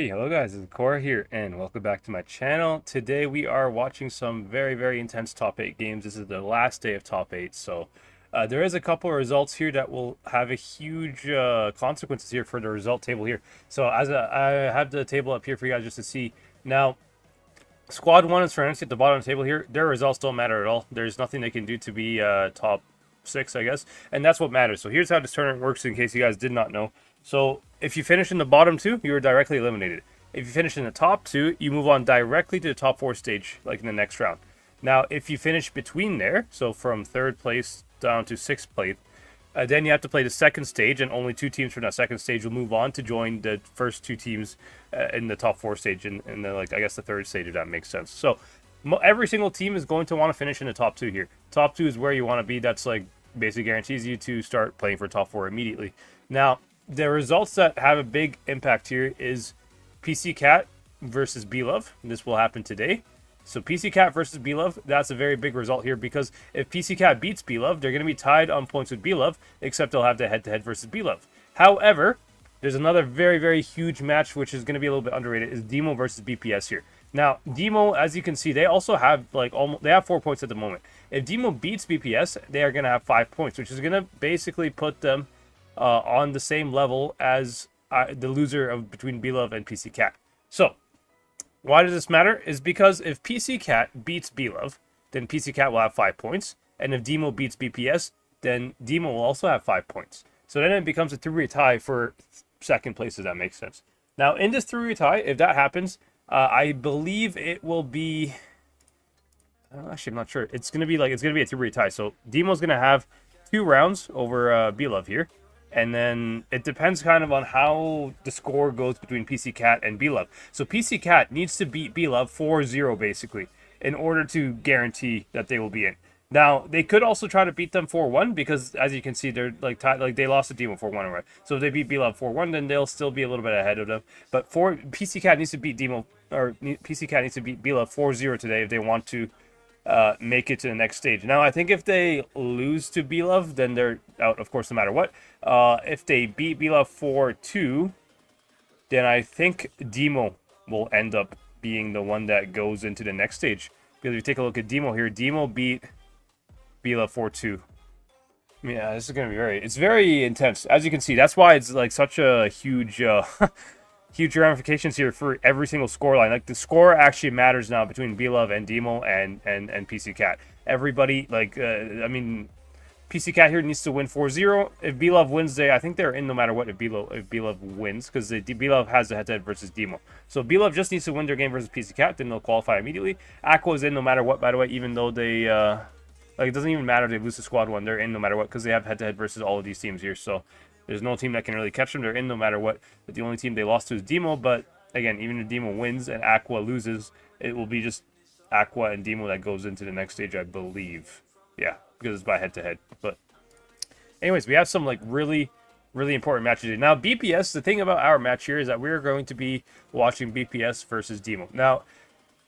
Hey, hello guys, it's Korah here, and welcome back to my channel. Today we are watching some very intense top 8 games. This is the last day of top 8, so there is a couple of results here that will have a huge consequences here for the result table here. So I have the table up here for you guys just to see. Now, Squad 1 and Serenity at the bottom of the table here, their results don't matter at all. There's nothing they can do to be top 6, I guess, and that's what matters. So here's how this tournament works in case you guys did not know. So if you finish in the bottom 2, you are directly eliminated. If you finish in the top 2, you move on directly to the top 4 stage, like in the next round. Now, if you finish between there, so from 3rd place down to 6th place, then you have to play the second stage, and only 2 teams from that second stage will move on to join the first 2 teams in the top 4 stage, in the, like, I guess the 3rd stage, if that makes sense. So every single team is going to want to finish in the top 2 here. Top 2 is where you want to be. That's like basically guarantees you to start playing for top 4 immediately. Now, the results that have a big impact here is PC Cat versus B-Love. This will happen today. So PC Cat versus B-Love, that's a very big result here, because if PC Cat beats B-Love, they're going to be tied on points with B-Love, except they'll have the head-to-head versus B-Love. However, there's another very huge match, which is going to be a little bit underrated, is DEMOH versus BPS here. Now, DEMOH, as you can see, they also have they have 4 points at the moment. If DEMOH beats BPS, they are going to have 5 points, which is going to basically put them on the same level as the loser of between B-Love and PC Cat. So, why does this matter? Is because if PC Cat beats B-Love, then PC Cat will have 5 points. And if DEMOH beats BPS, then DEMOH will also have 5 points. So then it becomes a 3-way tie for second place, if that makes sense. Now, in this 3-way tie, if that happens, I believe it will be... actually, I'm not sure. It's going to be a 3-way tie. So DEMOH's going to have 2 rounds over B-Love here. And then it depends kind of on how the score goes between PC Cat and B-Love. So PC Cat needs to beat B-Love 4-0 basically in order to guarantee that they will be in. Now, they could also try to beat them 4-1 because, as you can see, they're they lost to DEMOH 4-1 already. So if they beat B-Love 4-1, then they'll still be a little bit ahead of them. But PC Cat needs to beat DEMOH, or PC Cat needs to beat B-Love 4-0 today if they want to make it to the next stage. Now, I think if they lose to B-Love, then they're out, of course, no matter what. If they beat B-Love 4-2, then I think DEMOH will end up being the one that goes into the next stage. Because if you take a look at DEMOH here, DEMOH beat B-Love 4-2. Yeah, this is going to be it's very intense. As you can see, that's why it's like such a huge... huge ramifications here for every single scoreline. Like, the score actually matters now between B-Love and DEMOH and PC Cat. Everybody, I mean, PC Cat here needs to win 4-0. If B-Love wins, I think they're in no matter what if B-Love wins, because B-Love has the head-to-head versus DEMOH. So B-Love just needs to win their game versus PC Cat, then they'll qualify immediately. Aqua's in no matter what, by the way, even though they, it doesn't even matter if they lose to Squad 1. They're in no matter what, because they have head-to-head versus all of these teams here, so... There's no team that can really catch them. They're in no matter what. But the only team they lost to is DEMOH. But again, even if DEMOH wins and Aqua loses, it will be just Aqua and DEMOH that goes into the next stage, I believe. Yeah, because it's by head-to-head. But anyways, we have some really important matches. Now, BPS, the thing about our match here is that we're going to be watching BPS versus DEMOH. Now,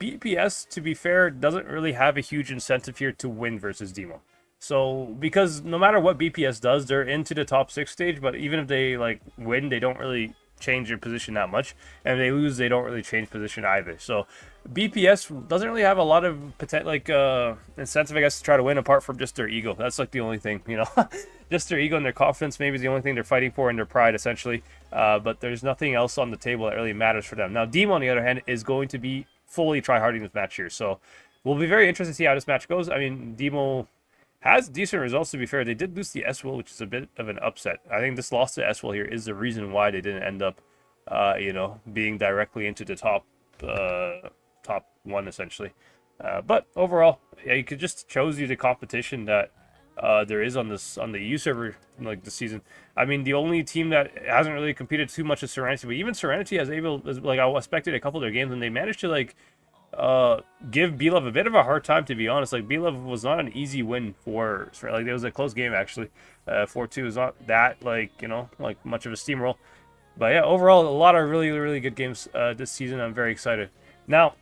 BPS, to be fair, doesn't really have a huge incentive here to win versus DEMOH. So, because no matter what BPS does, they're into the top 6 stage, but even if they, win, they don't really change their position that much. And if they lose, they don't really change position either. So, BPS doesn't really have a lot of, incentive, I guess, to try to win, apart from just their ego. That's, the only thing, you know. Just their ego and their confidence maybe is the only thing they're fighting for, and their pride, essentially. But there's nothing else on the table that really matters for them. Now, DEMOH, on the other hand, is going to be fully try-harding this match here. So, we'll be very interested to see how this match goes. I mean, DEMOH has decent results, to be fair. They did lose the S-Will, which is a bit of an upset. I think this loss to S-Will here is the reason why they didn't end up, being directly into the top 1, essentially. But overall, yeah, it just shows you the competition that there is on the EU server, this season. I mean, the only team that hasn't really competed too much is Serenity, but even Serenity I expected a couple of their games, and they managed to, give B-Love a bit of a hard time, to be honest. B-Love was not an easy win for, it was a close game, actually. 4-2 is not that, much of a steamroll. But yeah, overall, a lot of really good games this season. I'm very excited. Now,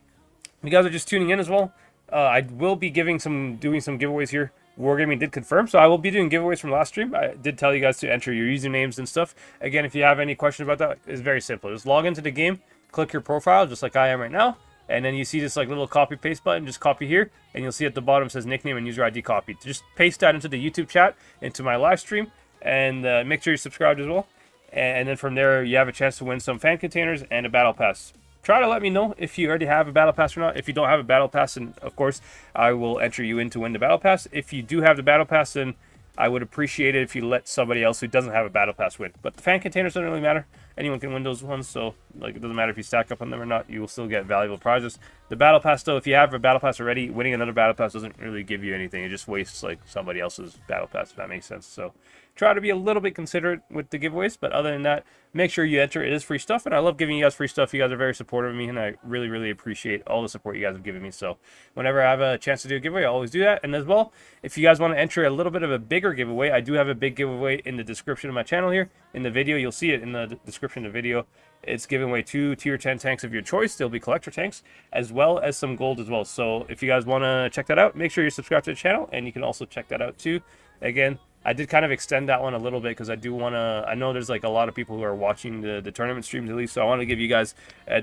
if you guys are just tuning in as well, I will be doing some giveaways here. Wargaming did confirm, so I will be doing giveaways from last stream. I did tell you guys to enter your usernames and stuff. Again, if you have any questions about that, it's very simple. Just log into the game, click your profile just like I am right now, and then you see this like little copy paste button. Just copy here, and you'll see at the bottom says nickname and user ID copy. Just paste that into the YouTube chat, into my live stream, and make sure you're subscribed as well. And then from there, you have a chance to win some fan containers and a battle pass. Try to let me know if you already have a battle pass or not. If you don't have a battle pass, then of course I will enter you in to win the battle pass. If you do have the battle pass, then I would appreciate it if you let somebody else who doesn't have a battle pass win. But the fan containers don't really matter. Anyone can win those ones, so like it doesn't matter if you stack up on them or not. You will still get valuable prizes. The battle pass, though, if you have a battle pass already, winning another battle pass doesn't really give you anything. It just wastes like somebody else's battle pass, if that makes sense. So try to be a little bit considerate with the giveaways, but other than that, make sure you enter. It is free stuff, and I love giving you guys free stuff. You guys are very supportive of me, and I really, really appreciate all the support you guys have given me. So whenever I have a chance to do a giveaway, I always do that. And as well, if you guys want to enter a little bit of a bigger giveaway, I do have a big giveaway in the description of my channel here. In the video, you'll see it in the description of the video. It's giving away 2 tier 10 tanks of your choice. They'll be collector tanks, as well as some gold as well. So if you guys want to check that out, make sure you're subscribed to the channel, and you can also check that out too. Again, I did kind of extend that one a little bit because I do want to, I know there's like a lot of people who are watching the tournament streams at least, so I want to give you guys,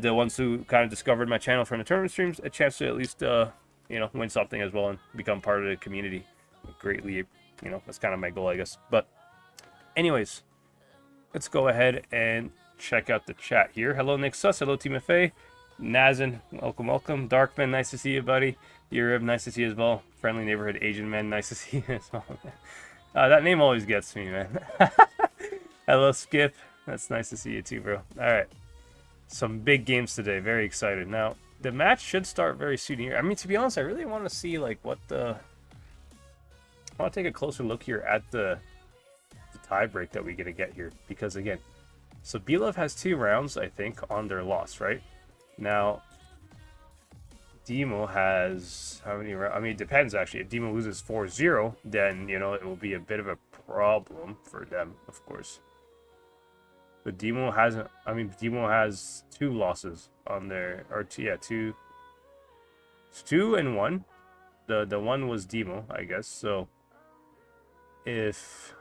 the ones who kind of discovered my channel from the tournament streams, a chance to at least, you know, win something as well and become part of the community. Greatly, you know, that's kind of my goal, I guess. But anyways, let's go ahead and check out the chat here. Hello, Nick Sus. Hello, Team FA. Nazin, welcome, welcome. Darkman, nice to see you, buddy. Europe, nice to see you as well. Friendly Neighborhood Asian Man, nice to see you as well. That name always gets me, man. Hello, Skip. That's nice to see you too, bro. All right. Some big games today. Very excited. Now, the match should start very soon here. I mean, to be honest, I really want to see, like, what the... I want to take a closer look here at the tie break that we're going to get here. Because, again, so BLove has 2 rounds, I think, on their loss, right? Now, DEMOH has how many rounds? I mean, it depends, actually. If DEMOH loses 4-0, then, you know, it will be a bit of a problem for them, of course. But DEMOH hasn't... I mean, DEMOH has 2 losses on their... Or, yeah, 2... It's 2 and 1. The one was DEMOH, I guess. So, if...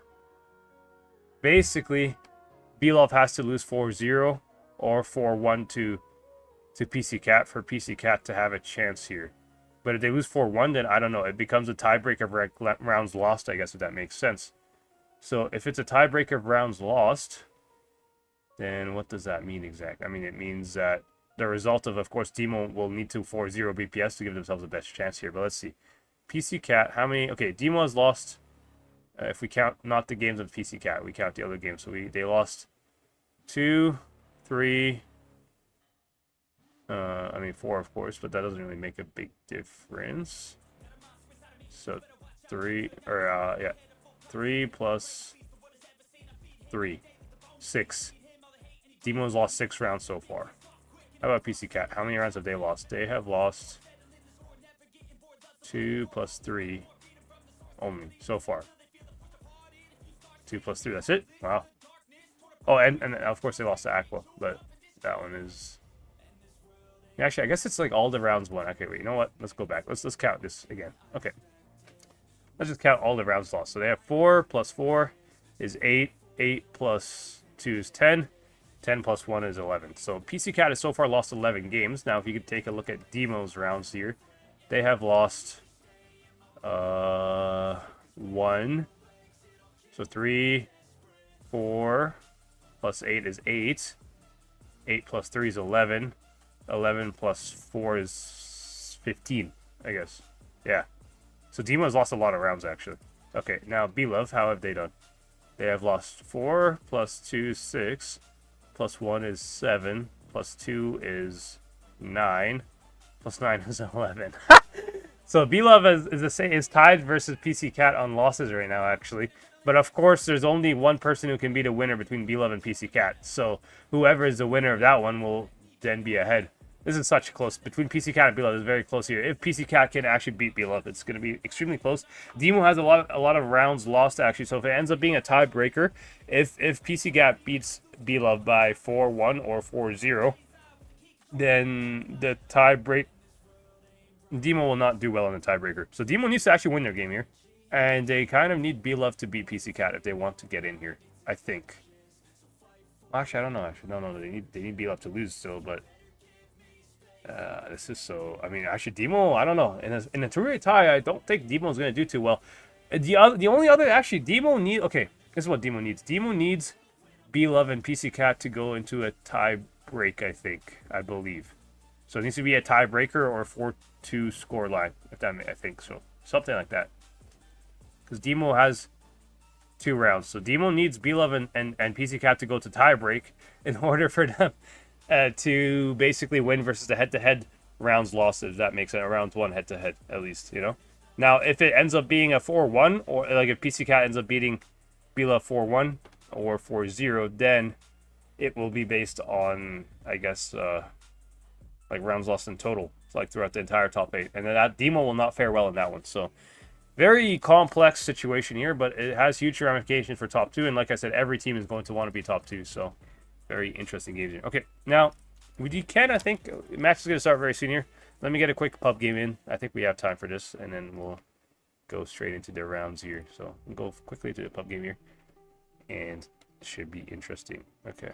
Basically, BLove has to lose 4-0 or 4-1 to PC Cat for PC Cat to have a chance here. But if they lose 4-1, then I don't know. It becomes a tiebreak of rounds lost, I guess, if that makes sense. So if it's a tiebreak of rounds lost, then what does that mean exactly? I mean, it means that the result of course, DEMOH will need to 4-0 BPS to give themselves the best chance here. But let's see. PC Cat, how many? Okay, DEMOH has lost, if we count not the games of PC Cat, we count the other games. So they lost 2, 3... I mean 4, of course, but that doesn't really make a big difference. So 3 plus 3, 6. DEMOH's lost 6 rounds so far. How about PC Cat? How many rounds have they lost? They have lost 2 plus 3 only so far. 2 plus 3. That's it. Wow. Oh, and of course they lost to Aqua, but that one is. Actually, I guess it's like all the rounds won. Okay, wait, you know what? Let's go back. Let's count this again. Okay. Let's just count all the rounds lost. So they have 4 plus 4 is 8. 8 plus 2 is 10. 10 plus 1 is 11. So PC Cat has so far lost 11 games. Now, if you could take a look at DEMOH's rounds here, they have lost 1. So 3, 4 plus 8 is 8. 8 plus 3 is 11. 11 plus 4 is 15, I guess. Yeah. So DEMOH has lost a lot of rounds, actually. Okay, now BLove, how have they done? They have lost 4 plus 2 is 6. Plus 1 is 7. Plus 2 is 9. Plus 9 is 11. So BLove is tied versus PC Cat on losses right now, actually. But of course, there's only one person who can be the winner between BLove and PC Cat. So whoever is the winner of that one will then be ahead. This is such close. Between PC Cat and BLove, it's very close here. If PC Cat can actually beat BLove, it's going to be extremely close. DEMOH has a lot of rounds lost, actually. So if it ends up being a tiebreaker, if PC Cat beats BLove by 4-1 or 4-0, then the tiebreak... DEMOH will not do well in the tiebreaker. So DEMOH needs to actually win their game here. And they kind of need BLove to beat PC Cat if they want to get in here, I think. Actually, I don't know. They need BLove to lose still, but... This is so. I mean, actually, DEMOH. I don't know. In a three-way tie, I don't think DEMOH is gonna do too well. The only other actually DEMOH need. Okay, this is what DEMOH needs. DEMOH needs B-Love and PC Cat to go into a tie break. I believe. So it needs to be a tiebreaker or a 4-2 score line. If that, I think so. Something like that. Because DEMOH has 2 rounds. So DEMOH needs B-Love and PC Cat to go to tiebreak in order for them to basically win versus the head-to-head rounds losses. That makes it a round 1 head-to-head, at least, you know? Now, if it ends up being a 4-1, or like if PC Cat ends up beating B-Love 4-1 or 4-0, then it will be based on, I guess, like rounds lost in total, like throughout the entire top 8. And then that DEMOH will not fare well in that one. So very complex situation here, but it has huge ramifications for top 2. And like I said, every team is going to want to be top 2. So very interesting games here. Okay, now we can, I think, match is going to start very soon here. Let me get a quick pub game in. I think we have time for this, and then we'll go straight into the rounds here. So we'll go quickly to the pub game here, and it should be interesting. Okay.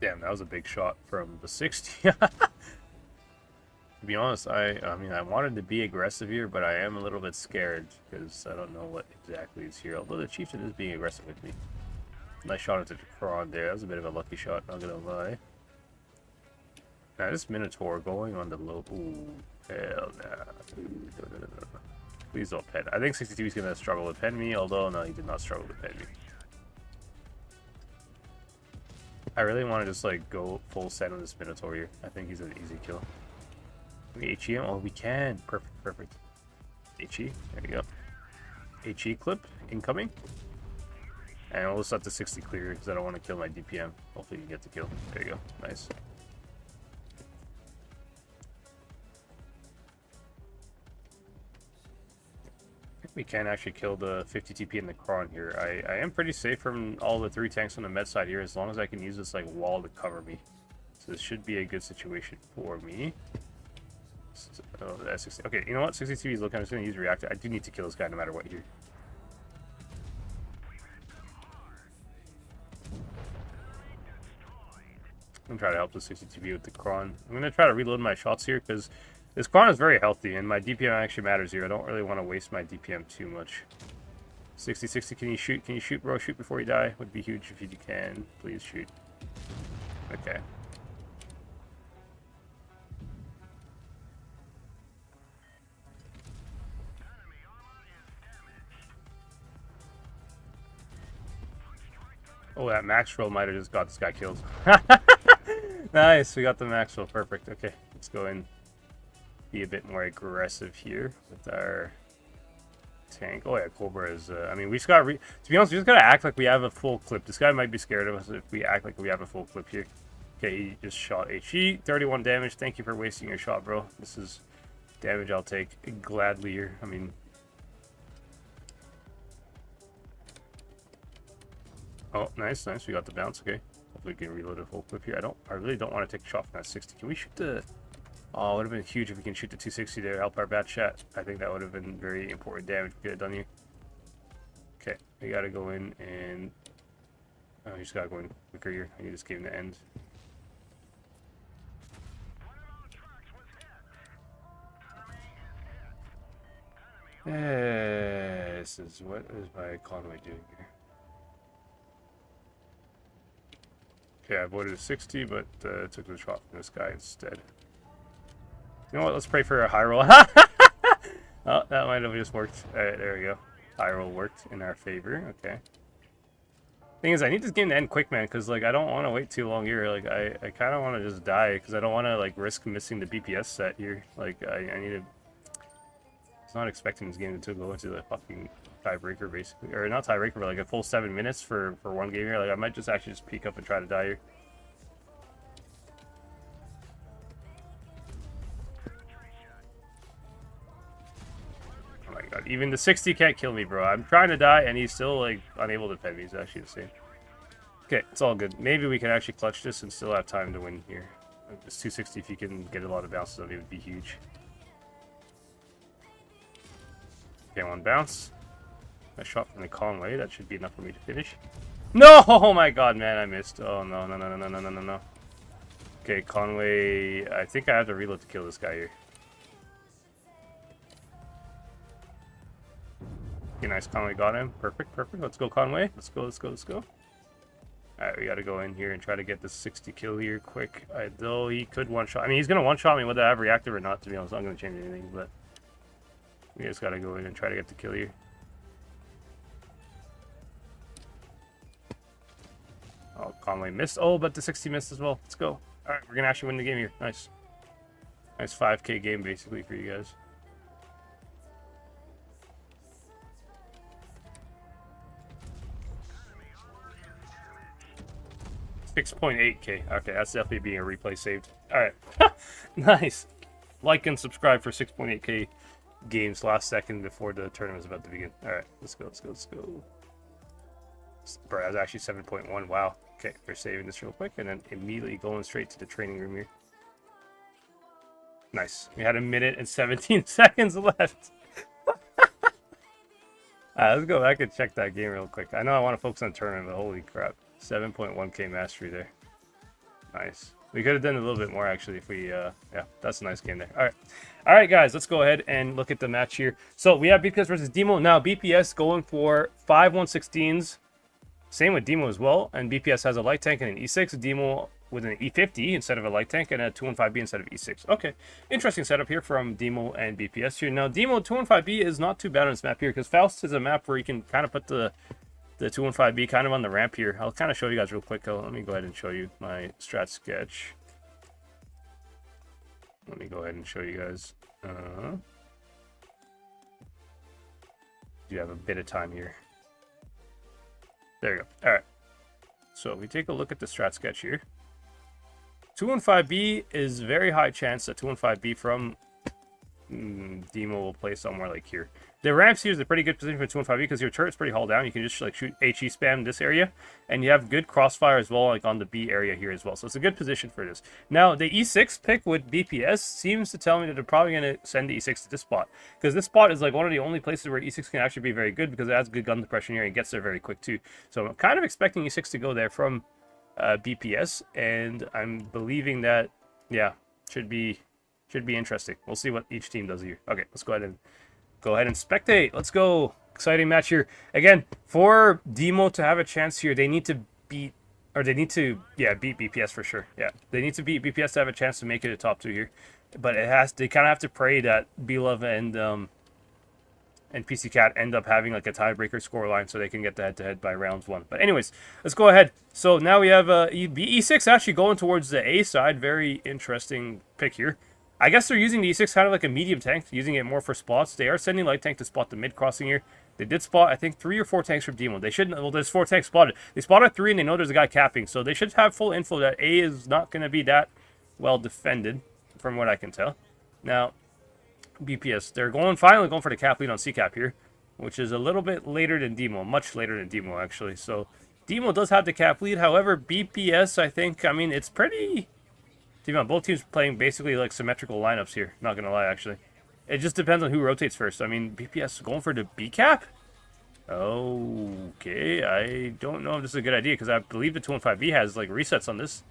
Damn, that was a big shot from the 60. To be honest, I mean, I wanted to be aggressive here, but I am a little bit scared because I don't know what exactly is here. Although the Chieftain is being aggressive with me. Nice shot into the Kron there. That was a bit of a lucky shot, not gonna lie. Now, this Minotaur going on the low. Ooh, hell nah. Please don't pen. I think 62 is gonna struggle to pen me, although no, he did not struggle to pen me. I really want to just like go full send on this Minotaur here. I think he's an easy kill. Can we HE him? Oh, we can. Perfect, perfect. HE. There you go. HE clip incoming. And we'll just let the 60 clear because I don't want to kill my DPM. Hopefully you get the kill. There you go. Nice. I think we can actually kill the 50 TP in the Kron here. I am pretty safe from all the 3 tanks on the med side here as long as I can use this like wall to cover me. So this should be a good situation for me. Oh, that's 60. Okay, you know what? 60 TP is looking. I'm just going to use reactor. I do need to kill this guy no matter what here. I'm going to try to help the 60 TP with the Kron. I'm going to try to reload my shots here because this Kron is very healthy and my DPM actually matters here. I don't really want to waste my DPM too much. 60, can you shoot? Can you shoot, bro? Shoot before you die. Would be huge if you can. Please shoot. Okay. Oh, that Maxwell might have just got this guy killed. Nice, we got the Maxwell. Perfect. Okay, let's go and be a bit more aggressive here with our tank. Oh yeah, Cobra is. I mean, we just got. To be honest, we just gotta act like we have a full clip. This guy might be scared of us if we act like we have a full clip here. Okay, he just shot HE. 31 damage. Thank you for wasting your shot, bro. This is damage I'll take gladly here. I mean. Oh, nice, nice. We got the bounce. Okay, hopefully we can reload a full clip here. I really don't want to take a shot from that 60. Can we shoot the? Oh, it would have been huge if we can shoot the 260 there, help our bad chat. I think that would have been very important damage we could have done here. Okay, we gotta go in and oh, you just gotta go in quicker here. I need this game to end. This is what is my Conway doing here? Okay, I avoided a 60, but took the shot from this guy instead. You know what? Let's pray for a high roll. Oh, that might have just worked. Alright, there we go. High roll worked in our favor. Okay. Thing is, I need this game to end quick, man, because like I don't want to wait too long here. Like I kind of want to just die because I don't want to like risk missing the BPS set here. Like I need to. I was not expecting this game to go into the fucking tiebreaker basically, or not tiebreaker, but like a full 7 minutes for one game here. Like I might just actually just peek up and try to die here. Oh my god, even the 60 can't kill me, bro. I'm trying to die and he's still like unable to defend me. He's actually insane. Okay, it's all good. Maybe we can actually clutch this and still have time to win here. This 260, if you can get a lot of bounces on it, would be huge. Okay, one bounce. A shot from the Conway. That should be enough for me to finish. No! Oh my god, man, I missed. Oh, no, no, no, no, no, no, no, no. Okay, Conway. I think I have to reload to kill this guy here. Okay, nice. Conway got him. Perfect, perfect. Let's go, Conway. Let's go, let's go, let's go. Alright, we gotta go in here and try to get this 60 kill here quick. Though he could one-shot. I mean, he's gonna one-shot me whether I have reactive or not, to be honest. I'm not gonna change anything, but we just gotta go in and try to get the kill here. Oh, Conway missed. Oh, but the 60 missed as well. Let's go. Alright, we're gonna actually win the game here. Nice. Nice 5k game, basically, for you guys. $6.8k. Okay, that's definitely being a replay saved. Alright. Nice. Like and subscribe for 6.8k games last second before the tournament is about to begin. Alright, let's go, let's go, let's go. Bro, that was actually 7.1. Wow. Okay, we're saving this real quick and then immediately going straight to the training room here. Nice. We had 1 minute and 17 seconds left. Let's go back and check that game real quick. I know I want to focus on tournament, but holy crap. 7.1k mastery there. Nice. We could have done a little bit more actually if we yeah, that's a nice game there. All right guys, let's go ahead and look at the match here. So we have BPS versus DEMOH. Now BPS going for 5 116s. Same with DEMOH as well, and BPS has a light tank and an E6. DEMOH with an E50 instead of a light tank and a 215B instead of E6. Okay, interesting setup here from DEMOH and BPS here. Now DEMOH 215B is not too bad on this map here because Faust is a map where you can kind of put the 215B kind of on the ramp here. I'll kind of show you guys real quick. Let me go ahead and show you my strat sketch. Let me go ahead and show you guys. You have a bit of time here. There you go. All right. So we take a look at the strat sketch here. 215B is very high chance that 215B from DEMOH will play somewhere like here. The ramps here is a pretty good position for 215B because your turret's pretty hauled down. You can just like shoot HE spam this area, and you have good crossfire as well, like on the B area here as well. So it's a good position for this. Now the E6 pick with BPS seems to tell me that they're probably going to send the E6 to this spot because this spot is like one of the only places where E6 can actually be very good because it has good gun depression here and gets there very quick too. So I'm kind of expecting E6 to go there from BPS, and I'm believing that should be interesting. We'll see what each team does here. Okay, let's go ahead and spectate. Let's go. Exciting match here. Again, for DEMOH to have a chance here, they need to beat BPS for sure. Yeah, they need to beat BPS to have a chance to make it a top 2 here. But they kind of have to pray that Belove and PC Cat end up having like a tiebreaker scoreline so they can get the head-to-head by rounds 1. But anyways, let's go ahead. So now we have E6 actually going towards the A side. Very interesting pick here. I guess they're using the E6 kind of like a medium tank, using it more for spots. They are sending light tank to spot the mid crossing here. They did spot, I think, 3 or 4 tanks from DEMOH. They shouldn't, well, there's 4 tanks spotted. They spotted 3 and they know there's a guy capping. So they should have full info that A is not going to be that well defended, from what I can tell. Now, BPS, they're finally going for the cap lead on C cap here, which is a little bit later than DEMOH, much later than DEMOH actually. So DEMOH does have the cap lead. However, BPS, I think, I mean, it's pretty... Both teams playing basically like symmetrical lineups here. Not gonna lie, actually. It just depends on who rotates first. I mean, BPS going for the B cap? Okay, I don't know if this is a good idea because I believe the 215B has like resets on this.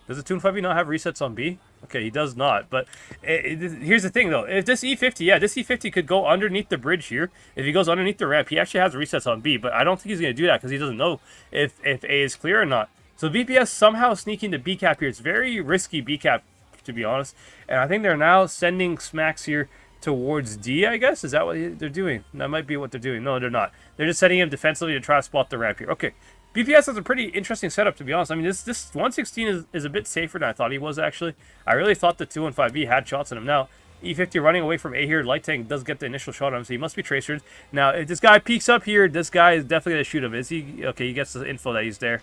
Does the 215B not have resets on B? Okay, he does not. But here's the thing though. If this E50, this E50 could go underneath the bridge here. If he goes underneath the ramp, he actually has resets on B. But I don't think he's gonna do that because he doesn't know if A is clear or not. So BPS somehow sneaking the B cap here. It's very risky B cap, to be honest. And I think they're now sending smacks here towards D, I guess. Is that what they're doing? That might be what they're doing. No, they're not. They're just setting him defensively to try to spot the ramp here. Okay. BPS has a pretty interesting setup, to be honest. I mean, this 116 is a bit safer than I thought he was, actually. I really thought the 215B had shots on him. Now, E50 running away from A here. Light tank does get the initial shot on him, so he must be tracered. Now, if this guy peeks up here, this guy is definitely going to shoot him. Is he? Okay, he gets the info that he's there.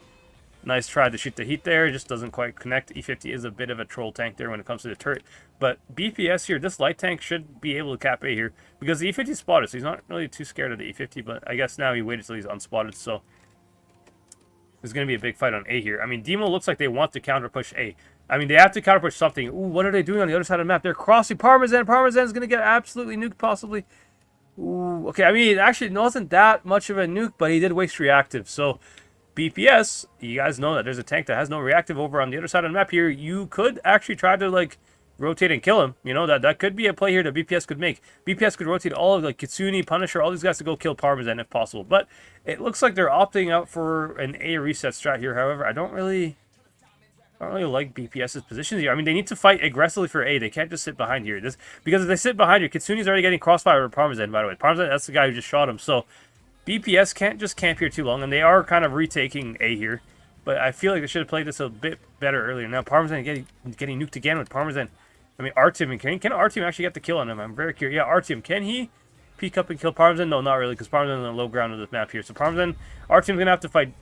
Nice try to shoot the heat there. It just doesn't quite connect. E50 is a bit of a troll tank there when it comes to the turret. But BPS here, this light tank should be able to cap A here. Because the E50 is spotted, so he's not really too scared of the E50. But I guess now he waited until he's unspotted, so there's going to be a big fight on A here. I mean, DEMOH looks like they want to counter push A. I mean, they have to counter push something. Ooh, what are they doing on the other side of the map? They're crossing Parmesan. Parmesan's going to get absolutely nuked, possibly. Ooh, okay, I mean, it actually wasn't that much of a nuke, but he did waste reactive. So, BPS, you guys know that there's a tank that has no reactive over on the other side of the map here. You could actually try to, like, rotate and kill him. You know, that could be a play here that BPS could make. BPS could rotate all of, like, Kitsune, Punisher, all these guys to go kill Parmesan if possible. But it looks like they're opting out for an A reset strat here. However, I don't really like BPS's positions here. I mean, they need to fight aggressively for A. They can't just sit behind here. Because if they sit behind here, Kitsune's already getting crossfire over Parmesan, by the way. Parmesan, that's the guy who just shot him. So, BPS can't just camp here too long, and they are kind of retaking A here. But I feel like they should have played this a bit better earlier. Now, Parmesan getting nuked again with Parmesan. I mean, Artyom, can Artyom actually get the kill on him? I'm very curious. Yeah, Artyom, can he peek up and kill Parmesan? No, not really, because Parmesan is on the low ground of this map here. So Parmesan, Artyom's going to have to fight...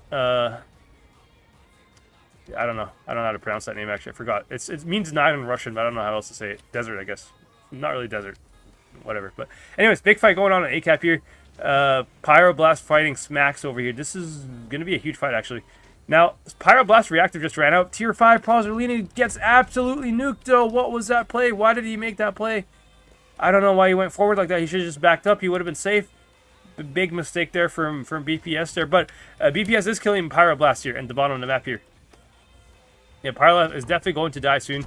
I don't know. I don't know how to pronounce that name, actually. I forgot. It means night in Russian, but I don't know how else to say it. Desert, I guess. Not really desert. Whatever. But anyways, big fight going on at A-Cap here. Pyroblast fighting Smacks over here. This is going to be a huge fight, actually. Now, Pyroblast reactive just ran out. Tier 5 Prozerlini gets absolutely nuked, though. What was that play? Why did he make that play? I don't know why he went forward like that. He should have just backed up. He would have been safe. Big mistake there from BPS there. But BPS is killing Pyroblast here at the bottom of the map here. Yeah, Pyroblast is definitely going to die soon.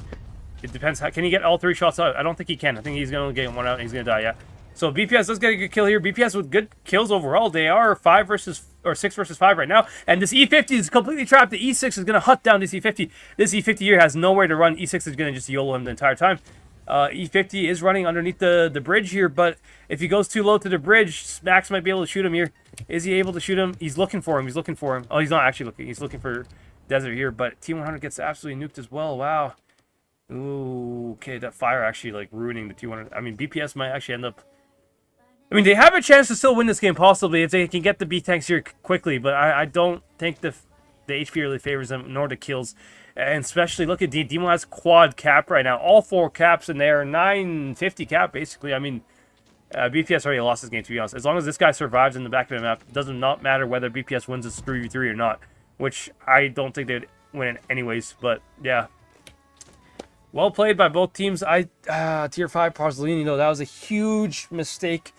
It depends. Can he get all 3 shots out? I don't think he can. I think he's going to get one out and he's going to die, yeah. So BPS does get a good kill here. BPS with good kills overall. They are 6 versus 5 right now. And this E50 is completely trapped. The E6 is going to hunt down this E50. This E50 here has nowhere to run. E6 is going to just YOLO him the entire time. E50 is running underneath the bridge here, but if he goes too low to the bridge, Max might be able to shoot him here. Is he able to shoot him? He's looking for him. He's looking for him. Oh, he's not actually looking. He's looking for Desert here, but T100 gets absolutely nuked as well. Wow. Ooh, okay, that fire actually, like, ruining the T100. I mean, BPS might actually end up... I mean, they have a chance to still win this game, possibly, if they can get the B-tanks here quickly, but I don't think the HP really favors them, nor the kills. And especially, look at DEMOH has quad cap right now. All 4 caps in there, 950 cap, basically. I mean, BPS already lost this game, to be honest. As long as this guy survives in the back of the map, it does not matter whether BPS wins this 3v3 or not, which I don't think they'd win anyways, but yeah. Well played by both teams. Tier 5 Prozerlini, though, that was a huge mistake.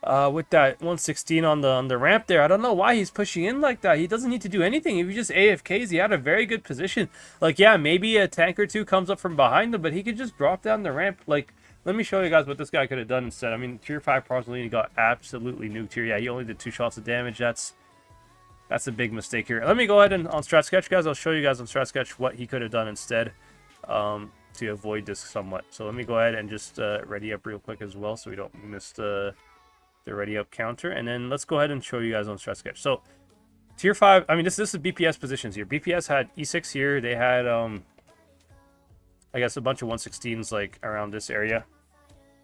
With that 116 on the ramp there. I don't know why he's pushing in like that. He doesn't need to do anything. If he just AFKs, he had a very good position. Like, yeah, maybe a tank or two comes up from behind him, but he could just drop down the ramp. Like, let me show you guys what this guy could have done instead. I mean, Tier 5 Prozerlini got absolutely nuked here. Yeah, he only did 2 shots of damage. That's a big mistake here. Let me go ahead and on Strat Sketch, guys. I'll show you guys on Strat Sketch what he could have done instead to avoid this somewhat. So let me go ahead and just ready up real quick as well so we don't miss the ready up counter, and then let's go ahead and show you guys on Strat Sketch. So Tier 5, I mean, this is BPS positions here. BPS had E6 here. They had I guess a bunch of 116s like around this area.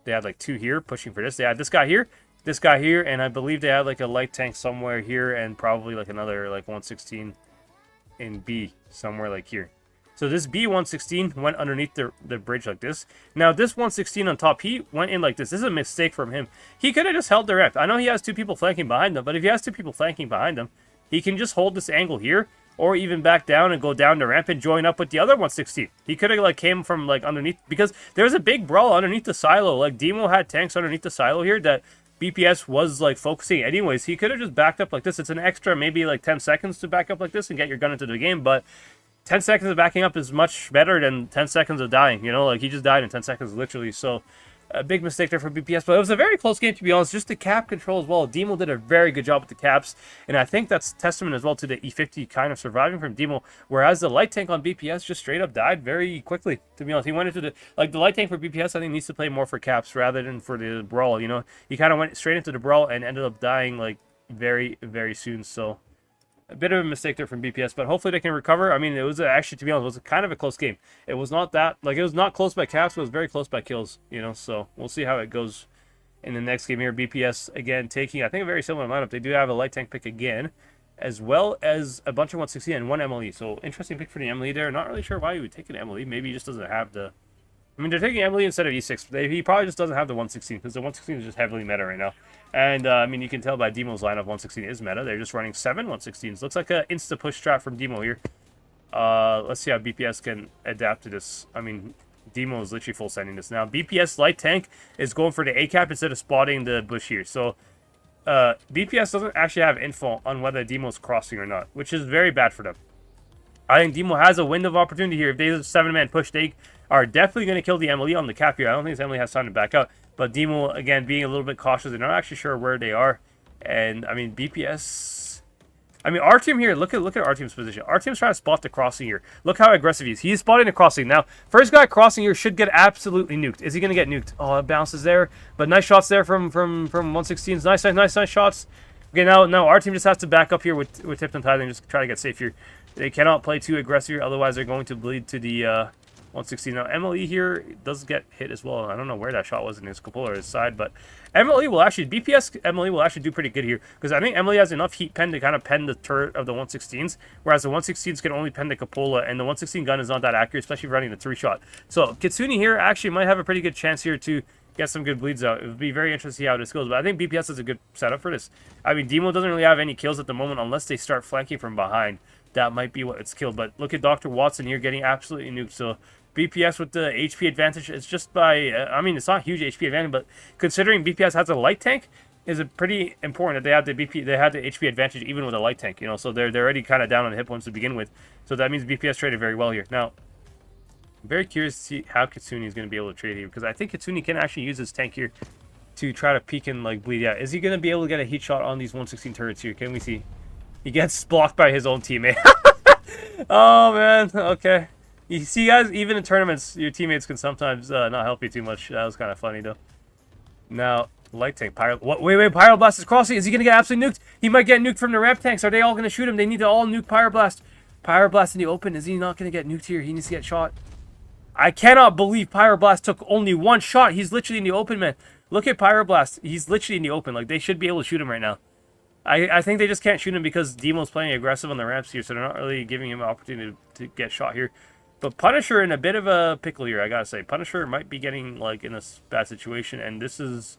They had like 2 here pushing for this. They had this guy here, and I believe they had like a light tank somewhere here, and probably like another like 116 in B somewhere like here. So this B116 went underneath the bridge like this. Now this 116 on top, he went in like this. This is a mistake from him. He could have just held the ramp. I know he has 2 people flanking behind him, but if he has 2 people flanking behind him, he can just hold this angle here, or even back down and go down the ramp and join up with the other 116. He could have like came from like underneath, because there's a big brawl underneath the silo. Like DEMOH had tanks underneath the silo here that BPS was like focusing anyways. He could have just backed up like this. It's an extra maybe like 10 seconds to back up like this and get your gun into the game, but 10 seconds of backing up is much better than 10 seconds of dying, you know? Like, he just died in 10 seconds, literally. So, a big mistake there for BPS. But it was a very close game, to be honest. Just the cap control as well. DEMOH did a very good job with the caps. And I think that's testament as well to the E50 kind of surviving from DEMOH. Whereas the light tank on BPS just straight up died very quickly, to be honest. He went into the... Like, the light tank for BPS, I think, needs to play more for caps rather than for the brawl, you know? He kind of went straight into the brawl and ended up dying, like, very, very soon. So... A bit of a mistake there from BPS, but hopefully they can recover. I mean, it was actually, to be honest, it was kind of a close game. It was not that, like, it was not close by caps, but it was very close by kills, you know, so we'll see how it goes in the next game here. BPS, again, taking, I think, a very similar lineup. They do have a light tank pick again, as well as a bunch of 116 and one MLE, so interesting pick for the MLE there. Not really sure why he would take an MLE. Maybe he just doesn't have the... I mean, they're taking MLE instead of E6. He probably just doesn't have the 116, because the 116 is just heavily meta right now. And, I mean, you can tell by DEMOH's lineup, 116 is meta. They're just running 7 116s. Looks like an insta-push strat from DEMOH here. Let's see how BPS can adapt to this. I mean, DEMOH is literally full sending this now. BPS light tank is going for the A-cap instead of spotting the bush here. So, BPS doesn't actually have info on whether DEMOH's crossing or not, which is very bad for them. I think DEMOH has a window of opportunity here. If they have a 7-man push, they are definitely going to kill the MLE on the cap here. I don't think this MLE has time to back out. But DEMOH, again, being a little bit cautious. They're not actually sure where they are. And, I mean, BPS... I mean, our team here, look at our team's position. Our team's trying to spot the crossing here. Look how aggressive he is. He's spotting the crossing. Now, first guy crossing here should get absolutely nuked. Is he going to get nuked? Oh, it bounces there. But nice shots there from 116s. Nice shots. Okay, now our team just has to back up here with Tipped and Tied and just try to get safe here. They cannot play too aggressive here, otherwise they're going to bleed to the 116. Now, MLE here does get hit as well. I don't know where that shot was in his cupola or his side, but MLE will actually, BPS MLE will actually do pretty good here, because I think MLE has enough heat pen to kind of pen the turret of the 116s, whereas the 116s can only pen the cupola, and the 116 gun is not that accurate, especially running the 3-shot. So, Kitsune here actually might have a pretty good chance here to get some good bleeds out. It would be very interesting to see how this goes, but I think BPS is a good setup for this. I mean, DEMOH doesn't really have any kills at the moment unless they start flanking from behind. That might be what it's killed, but look at Dr. Watson here getting absolutely nuked. So BPS with the HP advantage, it's just by, I mean, it's not a huge HP advantage, but considering BPS has a light tank, is it pretty important that they have the HP advantage even with a light tank, you know, so they're already kind of down on hit points to begin with. So that means BPS traded very well here. Now, I'm very curious to see how Kitsune is going to be able to trade here, because I think Kitsune can actually use his tank here to try to peek and, like, bleed out. Is he going to be able to get a heat shot on these 116 turrets here? Can we see? He gets blocked by his own teammate. Oh, man. Okay. You see, guys, even in tournaments, your teammates can sometimes not help you too much. That was kind of funny, though. Now, light tank. Wait, Pyroblast is crossing. Is he going to get absolutely nuked? He might get nuked from the ramp tanks. Are they all going to shoot him? They need to all nuke Pyroblast. Pyroblast in the open. Is he not going to get nuked here? He needs to get shot. I cannot believe Pyroblast took only one shot. He's literally in the open, man. Look at Pyroblast. He's literally in the open. Like, they should be able to shoot him right now. I think they just can't shoot him because DEMOH's playing aggressive on the ramps here, so they're not really giving him an opportunity to get shot here. But Punisher in a bit of a pickle here, I gotta say. Punisher might be getting, like, in a bad situation, and this is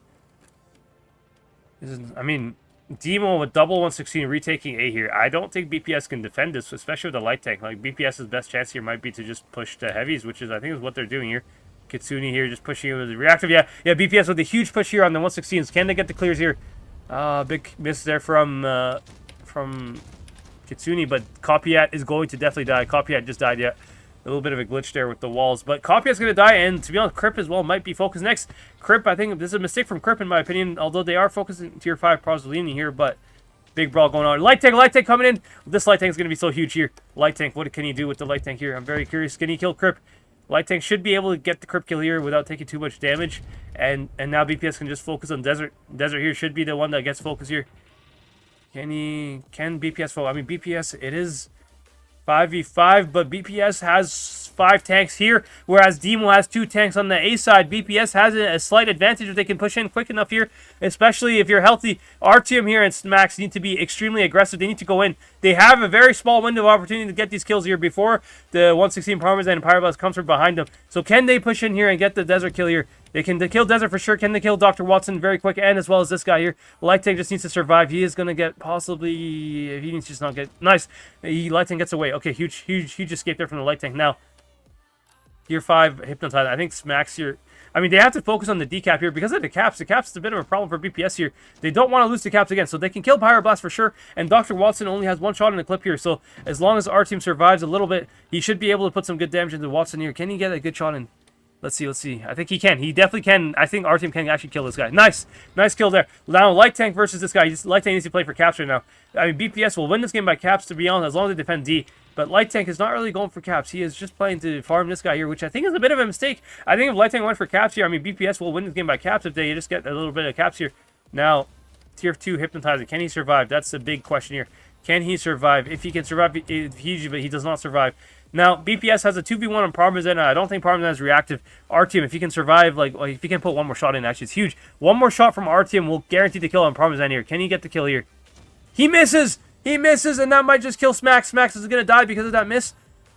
I mean, DEMOH with double 116 retaking A here. I don't think BPS can defend this, especially with the light tank. Like, BPS's best chance here might be to just push the heavies, which is, I think, is what they're doing here. Kitsune here just pushing with the reactive. Yeah, BPS with a huge push here on the 116s. Can they get the clears here? Big miss there from Kitsune, but Copyat is going to definitely die. Copyat just died, yeah. A little bit of a glitch there with the walls, but Copyat's going to die, and to be honest, Crip as well might be focused next. Crip, I think this is a mistake from Crip in my opinion, although they are focusing tier 5 Prosolini here, but big brawl going on. Light tank coming in. This light tank is going to be so huge here. Light tank, what can he do with the light tank here? I'm very curious. Can he kill Crip? Light tank should be able to get the Crip kill here without taking too much damage. And now BPS can just focus on Desert. Desert here should be the one that gets focus here. Can BPS focus? I mean, BPS, it is 5v5, but BPS has 5 tanks here, whereas DEMOH has 2 tanks on the A side. BPS has a slight advantage if they can push in quick enough here, especially if you're healthy. Our team here and Smax need to be extremely aggressive. They need to go in. They have a very small window of opportunity to get these kills here before the 116 Parmesan and Pyroblast comes from behind them. So can they push in here and get the Desert kill here? They can kill Desert for sure. Can they kill Dr. Watson very quick, and as well as this guy here? Light Tank just needs to survive. He is going to get possibly... He needs to just not get... Nice. Light Tank gets away. Okay, huge escape there from the Light Tank. Now, tier 5 Hypnotized. I think Smax here... I mean, they have to focus on the decap here because of the caps. The caps is a bit of a problem for BPS here. They don't want to lose the caps again, so they can kill Pyroblast for sure. And Dr. Watson only has 1 shot in the clip here, so as long as our team survives a little bit, he should be able to put some good damage into Watson here. Can he get a good shot in? Let's see. I think he can. He definitely can. I think our team can actually kill this guy. Nice kill there. Now, Light Tank versus this guy. Light Tank needs to play for caps right now. I mean, BPS will win this game by caps, to be honest, as long as they defend D. But Light Tank is not really going for caps. He is just playing to farm this guy here, which I think is a bit of a mistake. I think if Light Tank went for caps here, I mean, BPS will win this game by caps if they just get a little bit of caps here. Now, tier 2 Hypnotizing. Can he survive? That's the big question here. Can he survive? If he can survive, but he does not survive. Now, BPS has a 2v1 on Parmesan, and I don't think Parmesan is reactive. RTM, if he can survive, like if he can put one more shot in, actually, it's huge. One more shot from RTM will guarantee the kill on Parmesan here. Can he get the kill here? He misses! He misses, and that might just kill Smax. Smax is going to die because of that miss.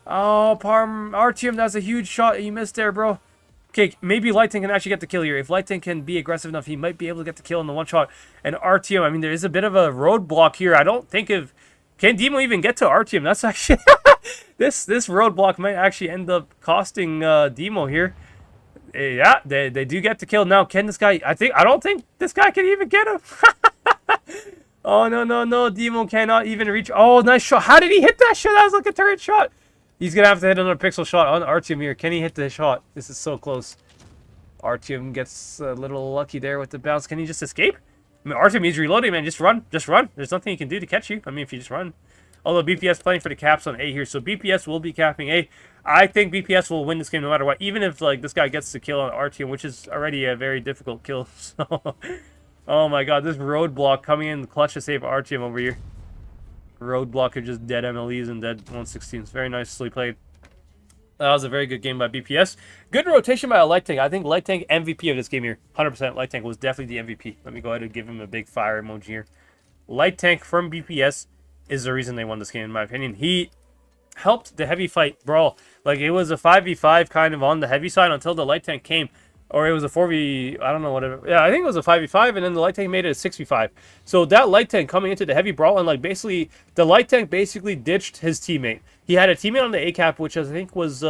Oh, RTM, that's a huge shot. He missed there, bro. Okay, maybe Lighting can actually get the kill here. If Lighting can be aggressive enough, he might be able to get the kill in the one shot. And RTM, I mean, there is a bit of a roadblock here. I don't think if... Can DEMOH even get to RTM? That's actually... this roadblock might actually end up costing DEMOH here. Yeah, they do get the kill. Now, can this guy... I don't think this guy can even get him. Oh, no. DEMOH cannot even reach... Oh, nice shot. How did he hit that shot? That was like a turret shot. He's going to have to hit another pixel shot on RTM here. Can he hit the shot? This is so close. RTM gets a little lucky there with the bounce. Can he just escape? I mean, RTM is reloading, man. Just run. Just run. There's nothing he can do to catch you. I mean, if you just run. Although BPS playing for the caps on A here. So BPS will be capping A. I think BPS will win this game no matter what. Even if like this guy gets the kill on RTM, which is already a very difficult kill. So, oh my god. This roadblock coming in clutch to save RTM over here. Roadblock of just dead MLEs and dead 116s. Very nicely played. That was a very good game by BPS. Good rotation by a Light Tank. I think Light Tank MVP of this game here. 100% Light Tank was definitely the MVP. Let me go ahead and give him a big fire emoji here. Light Tank from BPS is the reason they won this game, in my opinion. He helped the heavy fight brawl. Like, it was a 5v5 kind of on the heavy side until the Light Tank came. Or it was a 4v... I don't know, whatever. Yeah, I think it was a 5v5, and then the Light Tank made it a 6v5. So that Light Tank coming into the heavy brawl, and like basically, the Light Tank basically ditched his teammate. He had a teammate on the A-cap, which I think was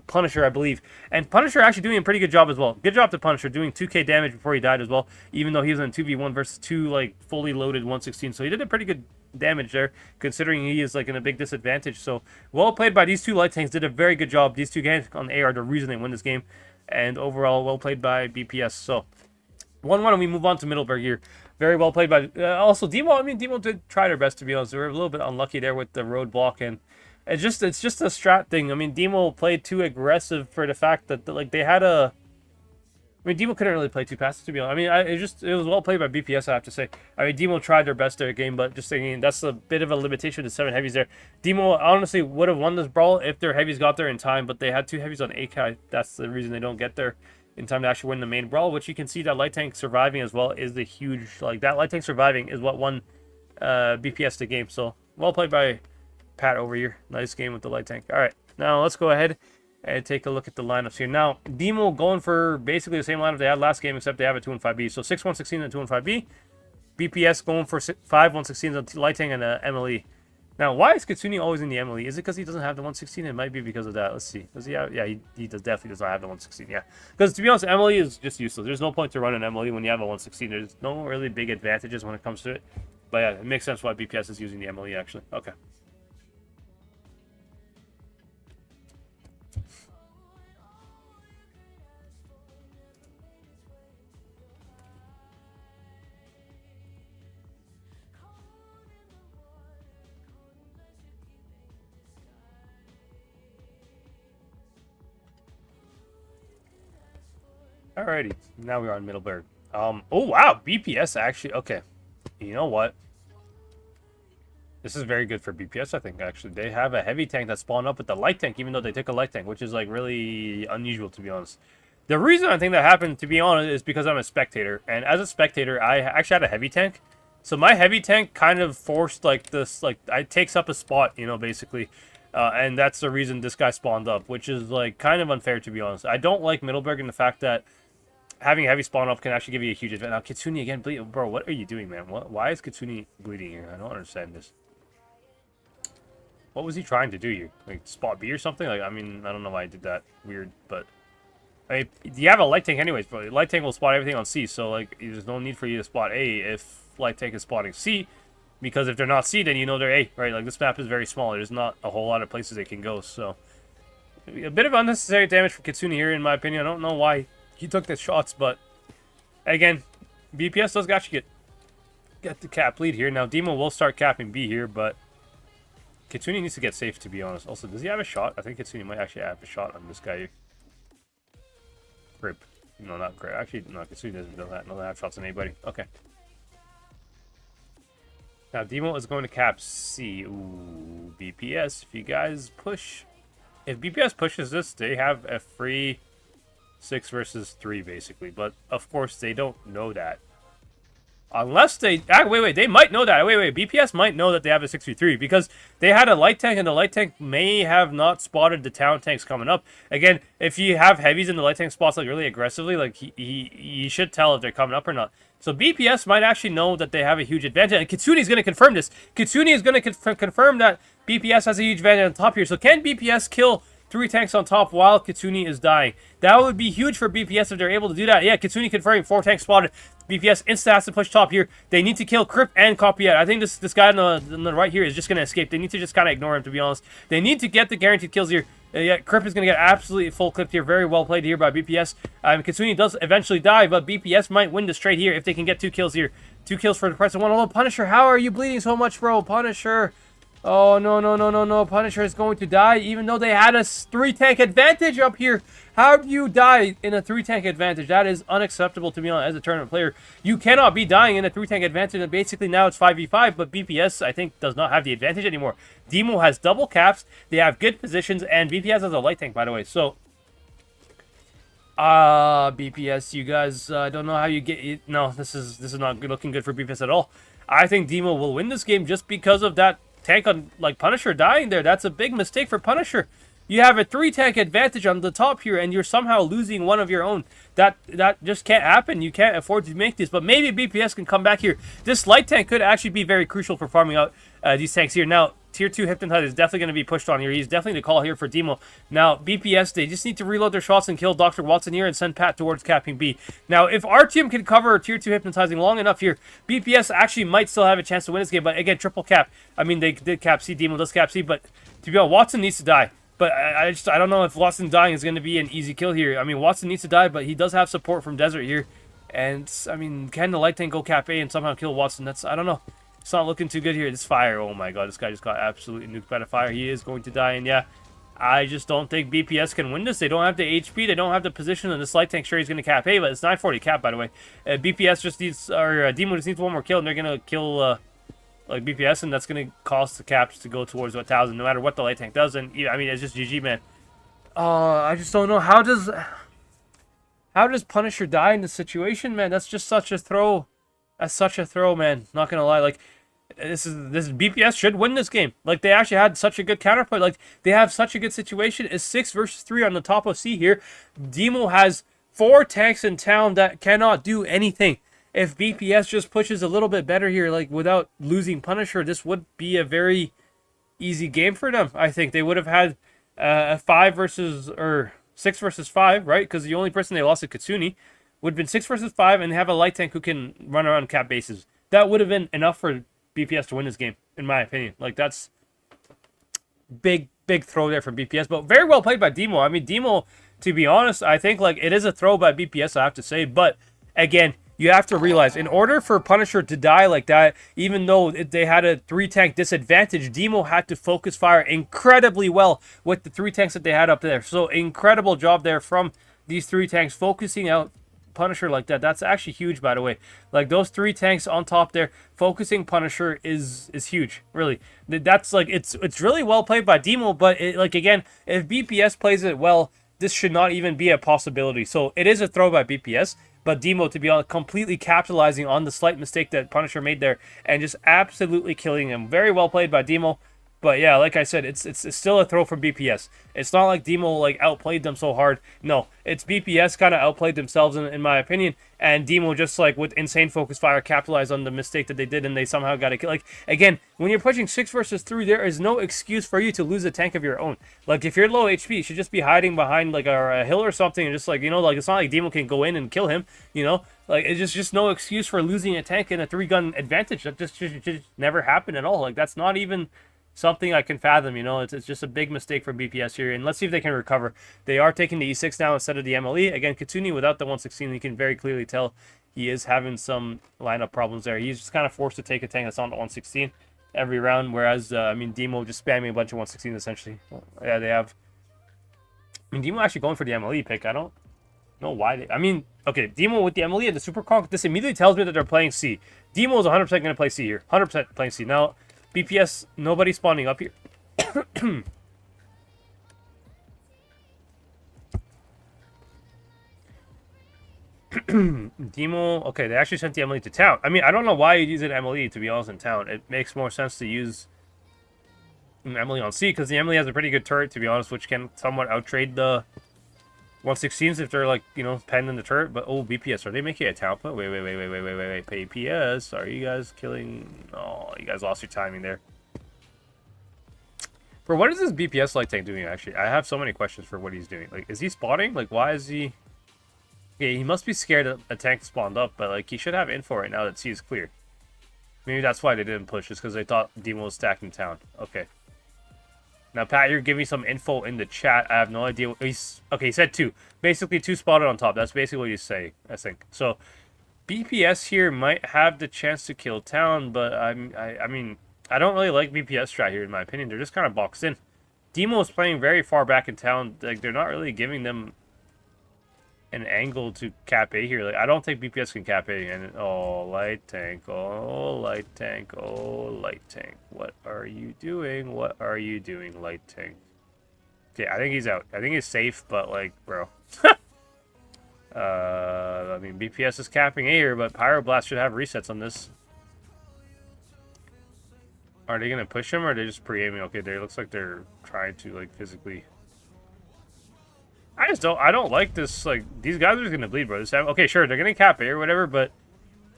Punisher, I believe. And Punisher actually doing a pretty good job as well. Good job to Punisher, doing 2k damage before he died as well. Even though he was in 2v1 versus 2, like, fully loaded 116. So he did a pretty good damage there, considering he is, like, in a big disadvantage. So, well played by these two Light Tanks. Did a very good job. These two guys on the A are the reason they win this game. And overall, well played by BPS. So, 1-1, and we move on to Middleburg here. Very well played by... also, DEMOH, I mean, DEMOH did try their best, to be honest. They were a little bit unlucky there with the roadblock, and it's just a strat thing. I mean, DEMOH played too aggressive for the fact that, like, they had a... I mean, DEMOH couldn't really play two passes, to be honest. I mean, it was well played by BPS, I have to say. I mean, DEMOH tried their best their game, but just thinking that's a bit of a limitation to 7 heavies there. DEMOH honestly would have won this brawl if their heavies got there in time, but they had 2 heavies on AK. That's the reason they don't get there in time to actually win the main brawl, which you can see that Light Tank surviving as well is the huge... Like, that Light Tank surviving is what won BPS the game. So, well played by Pat over here. Nice game with the Light Tank. All right, now let's go ahead and take a look at the lineups here. Now, DEMOH going for basically the same lineup they had last game, except they have a 2-1-5B. So 6-1-16 and 2-1-5B. BPS going for 5-1-16 on Light Tank and MLE. Now, why is Kitsune always in the MLE? Is it because he doesn't have the 116? It might be because of that. Let's see. Does he have... Yeah, he definitely does not have the 116. Yeah. Because, to be honest, MLE is just useless. There's no point to run an MLE when you have a 116. There's no really big advantages when it comes to it. But yeah, it makes sense why BPS is using the MLE, actually. Okay. Alrighty, now we are on Middleburg. Oh wow, BPS actually, okay. You know what? This is very good for BPS, I think, actually. They have a heavy tank that spawned up with the Light Tank, even though they took a Light Tank, which is, like, really unusual, to be honest. The reason I think that happened, to be honest, is because I'm a spectator. And as a spectator, I actually had a heavy tank. So my heavy tank kind of forced, like, this, like, it takes up a spot, you know, basically. And that's the reason this guy spawned up, which is, like, kind of unfair, to be honest. I don't like Middleburg in the fact that having a heavy spawn up can actually give you a huge advantage. Now, Kitsune again, bleed. Bro, what are you doing, man? Why is Kitsune bleeding here? I don't understand this. What was he trying to do here? Like, spot B or something? Like, I mean, I don't know why he did that. Weird, but... I mean, you have a Light Tank anyways, bro. Light Tank will spot everything on C, so, like, there's no need for you to spot A if Light Tank is spotting C. Because if they're not C, then you know they're A, right? Like, this map is very small. There's not a whole lot of places they can go, so... A bit of unnecessary damage for Kitsune here, in my opinion. I don't know why he took the shots, but... Again, BPS does actually get the cap lead here. Now, DEMOH will start capping B here, but... Kitsune needs to get safe, to be honest. Also, does he have a shot? I think Kitsune might actually have a shot on this guy here. Grip. No, not grip. Actually, no, Kitsune doesn't have shots on anybody. Okay. Now, DEMOH is going to cap C. Ooh, BPS. If you guys push... If BPS pushes this, they have a free 6 versus 3, basically. But, of course, they don't know that. Unless they... wait. They might know that. Wait. BPS might know that they have a 6v3 because they had a light tank, and the light tank may have not spotted the town tanks coming up. Again, if you have heavies in the light tank spots like really aggressively, like you should tell if they're coming up or not. So BPS might actually know that they have a huge advantage, and Kitsune is going to confirm this. Kitsune is going to confirm that BPS has a huge advantage on top here. So can BPS kill 3 tanks on top while Kitsune is dying? That would be huge for BPS if they're able to do that. Yeah, Kitsune confirming 4 tanks spotted. BPS insta has to push top here. They need to kill Crip and Copyette. I think this guy on the right here is just going to escape. They need to just kind of ignore him, to be honest. They need to get the guaranteed kills here. Yeah, Crip is going to get absolutely full clipped here. Very well played here by BPS. Kitsune does eventually die, but BPS might win the straight here if they can get 2 kills here. 2 kills for the price of 1. Although Punisher, how are you bleeding so much, bro? Punisher. Oh, no. Punisher is going to die, even though they had a 3-tank advantage up here. How do you die in a 3-tank advantage? That is unacceptable to me as a tournament player. You cannot be dying in a 3-tank advantage, and basically now it's 5v5, but BPS, I think, does not have the advantage anymore. DEMOH has double caps, they have good positions, and BPS has a light tank, by the way. So, BPS, you guys, I don't know how you get it. No, this is not looking good for BPS at all. I think DEMOH will win this game just because of that tank on like Punisher dying there. That's a big mistake for Punisher. You have a 3-tank advantage on the top here, and you're somehow losing one of your own. That just can't happen. You can't afford to make this. But maybe BPS can come back here. This light tank could actually be very crucial for farming out these tanks here. Now, Tier 2 Hypnotize is definitely going to be pushed on here. He's definitely the call here for DEMOH. Now, BPS, they just need to reload their shots and kill Dr. Watson here and send Pat towards capping B. Now, if our team can cover Tier 2 Hypnotizing long enough here, BPS actually might still have a chance to win this game. But again, triple cap. I mean, they did cap C. DEMOH does cap C. But to be honest, Watson needs to die. But I don't know if Watson dying is going to be an easy kill here. I mean, Watson needs to die, but he does have support from Desert here. And, I mean, can the light tank go cap A and somehow kill Watson? I don't know. It's not looking too good here. This fire, oh my god, this guy just got absolutely nuked by the fire. He is going to die, and yeah, I just don't think BPS can win this. They don't have the HP, they don't have the position, and this light tank sure he's going to cap A, but it's 940 cap, by the way. BPS just needs, or DEMOH just needs one more kill, and they're going to kill, like, BPS, and that's going to cost the caps to go towards 1,000, no matter what the light tank does, and, I mean, it's just GG, man. I just don't know, how does Punisher die in this situation, man? That's just such a throw. That's such a throw, man. Not gonna lie, like this BPS should win this game. Like they actually had such a good counterpoint. Like they have such a good situation. It's 6 versus 3 on the top of C here. DEMOH has 4 tanks in town that cannot do anything. If BPS just pushes a little bit better here, like without losing Punisher, this would be a very easy game for them. I think they would have had a 5 versus or 6 versus 5, right? Because the only person they lost is Kitsune. Would have been 6 versus 5 and have a light tank who can run around cap bases. That would have been enough for BPS to win this game, in my opinion. Like, that's big throw there from BPS, but very well played by DEMOH. I mean, DEMOH, to be honest, I think, like, it is a throw by BPS, I have to say, but, again, you have to realize, in order for Punisher to die like that, even though they had a 3-tank disadvantage, DEMOH had to focus fire incredibly well with the 3 tanks that they had up there. So, incredible job there from these 3 tanks, focusing out Punisher like that. That's actually huge, by the way. Like those 3 tanks on top there, focusing Punisher is huge. Really, that's like it's really well played by DEMOH. But like again, if BPS plays it well, this should not even be a possibility. So it is a throw by BPS, but DEMOH, to be honest, completely capitalizing on the slight mistake that Punisher made there and just absolutely killing him. Very well played by DEMOH. But yeah, like I said, it's still a throw from BPS. It's not like DEMOH like outplayed them so hard. No, it's BPS kind of outplayed themselves in my opinion, and DEMOH just like with insane focus fire capitalized on the mistake that they did, and they somehow got a kill. Like again, when you're pushing 6 versus 3, there is no excuse for you to lose a tank of your own. Like if you're low HP, you should just be hiding behind like a hill or something, and just like like it's not like DEMOH can go in and kill him. Like it's just no excuse for losing a tank in a 3-gun advantage. That just never happened at all. Like that's not even something I can fathom, it's just a big mistake for BPS here, and let's see if they can recover. They are taking the E6 now instead of the MLE. Again, Kitsune without the 116, you can very clearly tell he is having some lineup problems there. He's just kind of forced to take a tank that's on the 116 every round, whereas, I mean, DEMOH just spamming a bunch of 116s essentially. Yeah, they have. I mean, DEMOH actually going for the MLE pick. I don't No, why? I mean, okay, DEMOH with the Emily and the Super Conk, this immediately tells me that they're playing C. DEMOH is 100% going to play C here. 100% playing C. Now, BPS, nobody spawning up here. DEMOH, okay, they actually sent the Emily to town. I mean, I don't know why you'd use an Emily, to be honest, in town. It makes more sense to use an Emily on C, because the Emily has a pretty good turret, to be honest, which can somewhat outtrade the 116s if they're, like, you know, penned in the turret. But, oh, BPS, are they making a town put? Wait. BPS, are you guys killing? Oh, you guys lost your timing there. For what is this BPS light tank doing, actually? I have so many questions for what he's doing. Like, is he spotting? Like, why is he... Okay, he must be scared that a tank spawned up, but, like, he should have info right now that C is clear. Maybe that's why they didn't push, just because they thought DEMOH was stacked in town. Okay. Now, Pat, you're giving me some info in the chat. I have no idea. Okay, he said 2. Basically, 2 spotted on top. That's basically what he's saying, I think. So, BPS here might have the chance to kill town, but I mean, I don't really like BPS strat here, in my opinion. They're just kind of boxed in. DEMOH is playing very far back in town. Like, they're not really giving them an angle to cap A here. Like, I don't think BPS can cap A. And oh, light tank, oh, light tank, oh, light tank. What are you doing? What are you doing, light tank? Okay, I think he's out. I think he's safe, but, like, bro. I mean, BPS is capping A here, but Pyroblast should have resets on this. Are they gonna push him, or are they just pre-aiming? Okay, they looks like they're trying to, like, physically... I don't like this, like, these guys are just gonna bleed, bro. Okay, sure, they're gonna cap A or whatever, but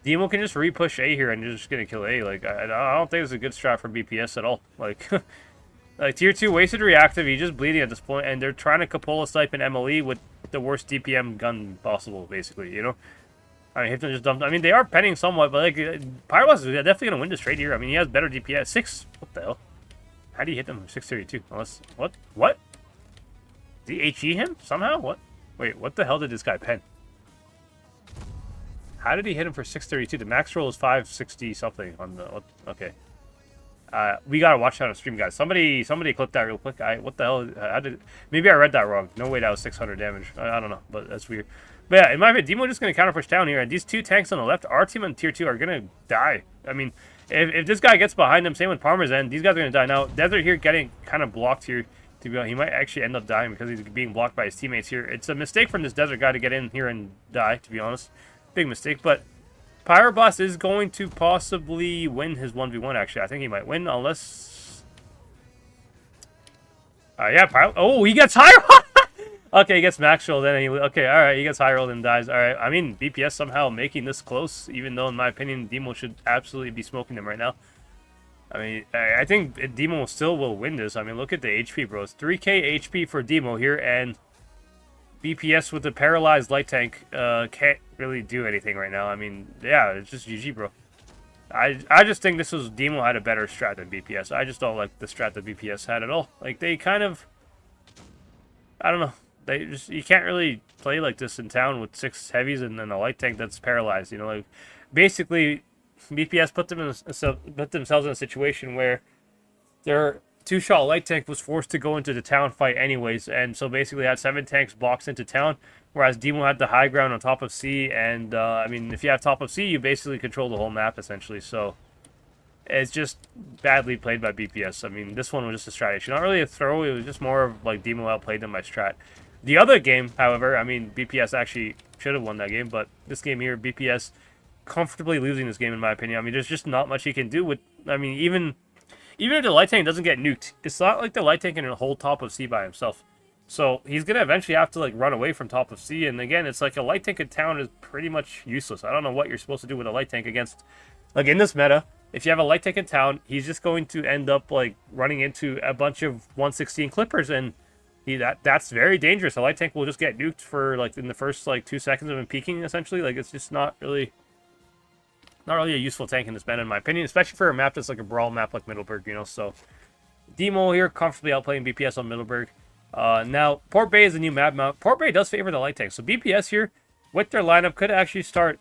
DEMOH can just re-push A here and you're just gonna kill A. Like, I don't think it's a good strat for BPS at all. Like, like, tier 2 wasted reactive, he's just bleeding at this point, and they're trying to Capola snipe an MLE with the worst DPM gun possible, basically, you know? I mean, Hifton just dumped, I mean, they are penning somewhat, but, like, Pyroblast is definitely gonna win this trade here. I mean, he has better DPS. 6, what the hell? How do you hit them? 632, unless, what? Did he HE him somehow? What? Wait, what the hell did this guy pen? How did he hit him for 632? The max roll is 560 something on the... What? Okay. We gotta watch that on stream, guys. Somebody clip that real quick. What the hell? How did... Maybe I read that wrong. No way that was 600 damage. I don't know, but that's weird. But yeah, in my opinion, DEMOH just gonna counter push down here, and these 2 tanks on the left, our team and tier 2 are gonna die. I mean, if this guy gets behind them, same with Parmesan, these guys are gonna die. Now, Desert here getting kind of blocked here. To be honest, he might actually end up dying because he's being blocked by his teammates here. It's a mistake from this Desert guy to get in here and die, to be honest. Big mistake, but Pyroblast is going to possibly win his 1v1, actually. I think he might win, unless... yeah, oh, he gets high roll! Okay, he gets max roll, then okay, alright, he gets high roll and dies. Alright, I mean, BPS somehow making this close, even though, in my opinion, DEMOH should absolutely be smoking them right now. I mean, I think DEMOH still will win this. I mean, look at the HP, bro. It's 3k HP for DEMOH here, and BPS with the paralyzed light tank can't really do anything right now. I mean, yeah, it's just GG, bro. I just think this was... DEMOH had a better strat than BPS. I just don't like the strat that BPS had at all. Like, they kind of... I don't know. They just... You can't really play like this in town with 6 heavies and then a light tank that's paralyzed, you know? Like, basically... BPS put themselves in a situation where their 2-shot light tank was forced to go into the town fight anyways, and so basically had 7 tanks boxed into town, whereas DEMOH had the high ground on top of C, and I mean, if you have top of C, you basically control the whole map essentially. So it's just badly played by BPS. I mean, this one was just a strategy, not really a throw. It was just more of like DEMOH outplayed them by strat. The other game, however, I mean, BPS actually should have won that game, but this game here, BPS comfortably losing this game, in my opinion. I mean, there's just not much he can do with... I mean, even if the light tank doesn't get nuked, it's not like the light tank can hold top of C by himself. So he's going to eventually have to, like, run away from top of C. And again, it's like a light tank in town is pretty much useless. I don't know what you're supposed to do with a light tank against... Like, in this meta, if you have a light tank in town, he's just going to end up, like, running into a bunch of 116 clippers, and that's very dangerous. A light tank will just get nuked for, like, in the first, like, 2 seconds of him peeking, essentially. Like, it's just not really a useful tank in this meta, in my opinion, especially for a map that's like a brawl map like Middleburg, you know. So DEMOH here comfortably outplaying BPS on Middleburg. Now Port Bay is a new map mount. Port Bay does favor the light tank, so BPS here with their lineup could actually start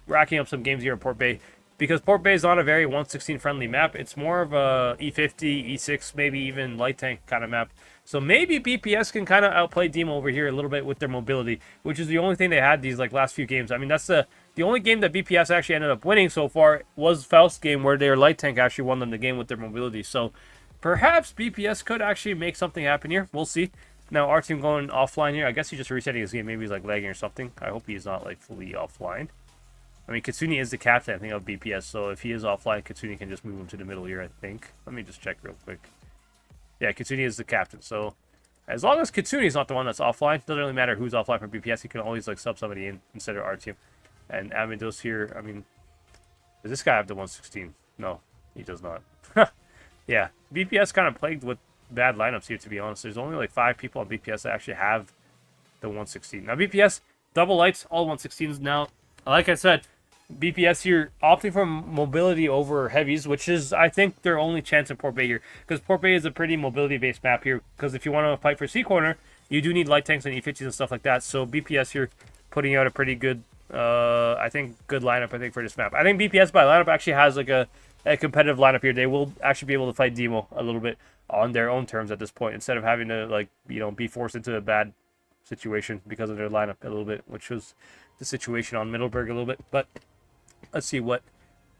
racking up some games here in Port Bay. because Port Bay is not a very 116 friendly map. It's more of a E50, E6, maybe even light tank kind of map. So maybe BPS can kind of outplay DEMOH over here a little bit with their mobility, which is the only thing they had these like last few games. I mean, that's the only game that BPS actually ended up winning so far was Faust's game, where their light tank actually won them the game with their mobility. So perhaps BPS could actually make something happen here. We'll see. Now, our team going offline here. I guess he's just resetting his game. Maybe he's like lagging or something. I hope he's not like fully offline. I mean, Kitsune is the captain, I think, of BPS. So if he is offline, Kitsune can just move him to the middle here, I think. Let me just check real quick. Yeah, Kitsune is the captain. So as long as Kitsune is not the one that's offline, doesn't really matter who's offline from BPS. He can always like sub somebody in instead of our team. And Amados here, I mean, does this guy have the 116? No, he does not. Yeah, BPS kind of plagued with bad lineups here, to be honest. There's only like 5 people on BPS that actually have the 116. Now, BPS, double lights, all 116s. Now, like I said, BPS here opting for mobility over heavies, which is, I think, their only chance in Port Bay here. Because Port Bay is a pretty mobility-based map here. Because if you want to fight for C-Corner, you do need light tanks and E50s and stuff like that. So BPS here putting out a pretty good, I think, good lineup, I think, for this map. I think BPS by lineup actually has like a competitive lineup here. They will actually be able to fight DEMOH a little bit on their own terms at this point, instead of having to, like, you know, be forced into a bad situation because of their lineup a little bit, which was the situation on Middleburg a little bit. But let's see what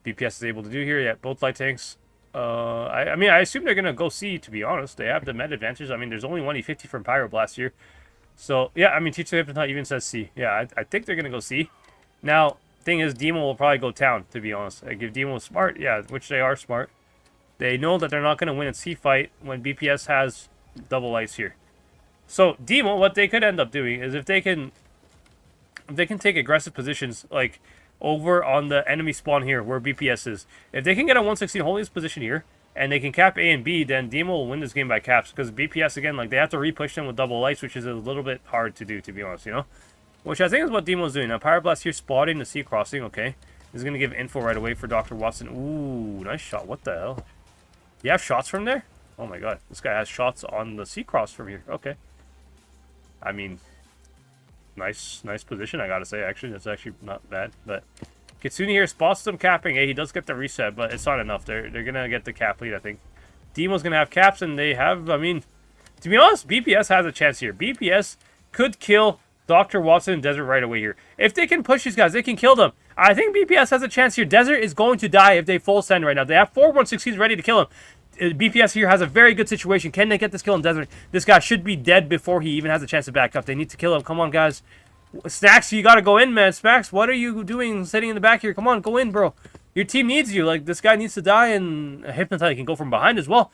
BPS is able to do here. Yeah, both light tanks. I mean, I assume they're going to go C, to be honest. They have the med advantage. I mean, there's only one E50 from Pyroblast here. So, yeah, I mean, Teacher Hypnotot even says C. Yeah, I think they're going to go C. Now, thing is, DEMOH will probably go town, to be honest. Like, if DEMOH is smart, yeah, which they are smart, they know that they're not going to win a C fight when BPS has double lights here. So, DEMOH, what they could end up doing is if they can take aggressive positions, like over on the enemy spawn here where BPS is. If they can get a 116 holding this position here, and they can cap A and B, then DEMOH will win this game by caps. Because BPS, again, like, they have to re-push them with double lights, which is a little bit hard to do, to be honest, you know? Which I think is what DEMOH is doing. Now, Pyroblast here spotting the C crossing, okay. This is going to give info right away for Dr. Watson. Ooh, nice shot. What the hell? You have shots from there? Oh my god. This guy has shots on the C cross from here. Okay. I mean, nice position, I gotta say, actually. That's actually not bad. But Kitsune here spots them capping. Hey, he does get the reset, but it's not enough. They're gonna get the cap lead, I think. DEMOH's gonna have caps, and they have, I mean, to be honest, BPS has a chance here. BPS could kill Dr. Watson and Desert right away here. If they can push these guys, they can kill them. I think BPS has a chance here. Desert is going to die if they full send right now. They have 4 116s ready to kill him. BPS here has a very good situation. Can they get this kill in Desert? This guy should be dead before he even has a chance to back up. They need to kill him. Come on, guys. Snacks, you gotta go in, man. Smacks, what are you doing sitting in the back here? Come on, go in, bro. Your team needs you. Like, this guy needs to die, and Hypnotot can go from behind as well.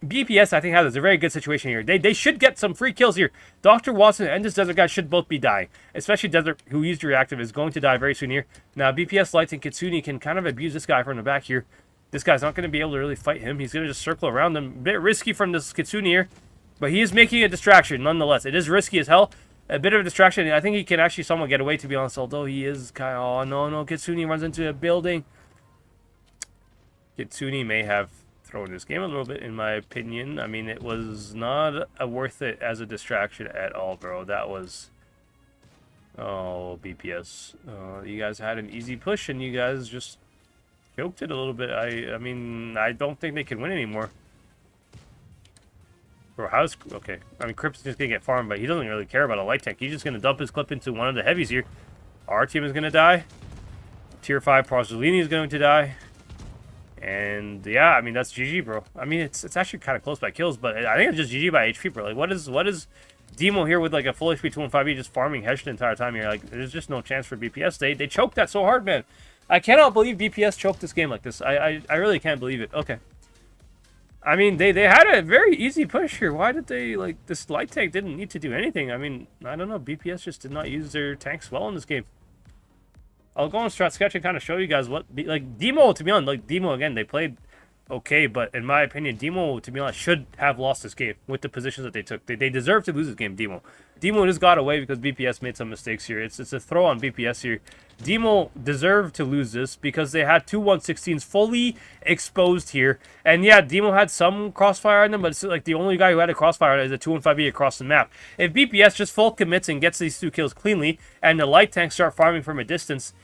BPS, I think, has a very good situation here. They should get some free kills here. Dr. Watson and this Desert guy should both be dying. Especially Desert, who used reactive, is going to die very soon here. Now, BPS Lights and Kitsune can kind of abuse this guy from the back here. This guy's not going to be able to really fight him. He's going to just circle around him. A bit risky from this Kitsune here. But he is making a distraction, nonetheless. It is risky as hell. A bit of a distraction. I think he can actually somewhat get away, to be honest. Although he is kind of... Oh, no. Kitsune runs into a building. Kitsune may have thrown this game a little bit, in my opinion. I mean, it was not worth it as a distraction at all, bro. That was... Oh, BPS. You guys had an easy push, and you guys just choked it a little bit. I mean, I don't think they can win anymore. Bro, how's... Okay. I mean, Crips is just going to get farmed, but he doesn't really care about a light tank. He's just going to dump his clip into one of the heavies here. Our team is going to die. Tier 5 Prozzolini is going to die. And, yeah, I mean, that's GG, bro. I mean, it's actually kind of close by kills, but I think it's just GG by HP, bro. Like, what is DEMOH here with, like, a full HP 215E just farming Hesh the entire time here? Like, there's just no chance for BPS. They choked that so hard, man. I cannot believe BPS choked this game like this. I really can't believe it. Okay. I mean, they had a very easy push here. Why did they, like, this light tank didn't need to do anything? I mean, I don't know. BPS just did not use their tanks well in this game. I'll go on Strat Sketch and kind of show you guys what, like, DEMOH, to be honest, like, DEMOH, again, they played okay, but in my opinion, DEMOH, to be honest, should have lost this game with the positions that they took. They deserve to lose this game, DEMOH. DEMOH just got away because BPS made some mistakes here. It's a throw on BPS here. DEMOH deserved to lose this because they had two 116s fully exposed here. And yeah, DEMOH had some crossfire on them, but it's like the only guy who had a crossfire on it is a 215E across the map. If BPS just full commits and gets these 2 kills cleanly, and the light tanks start farming from a distance,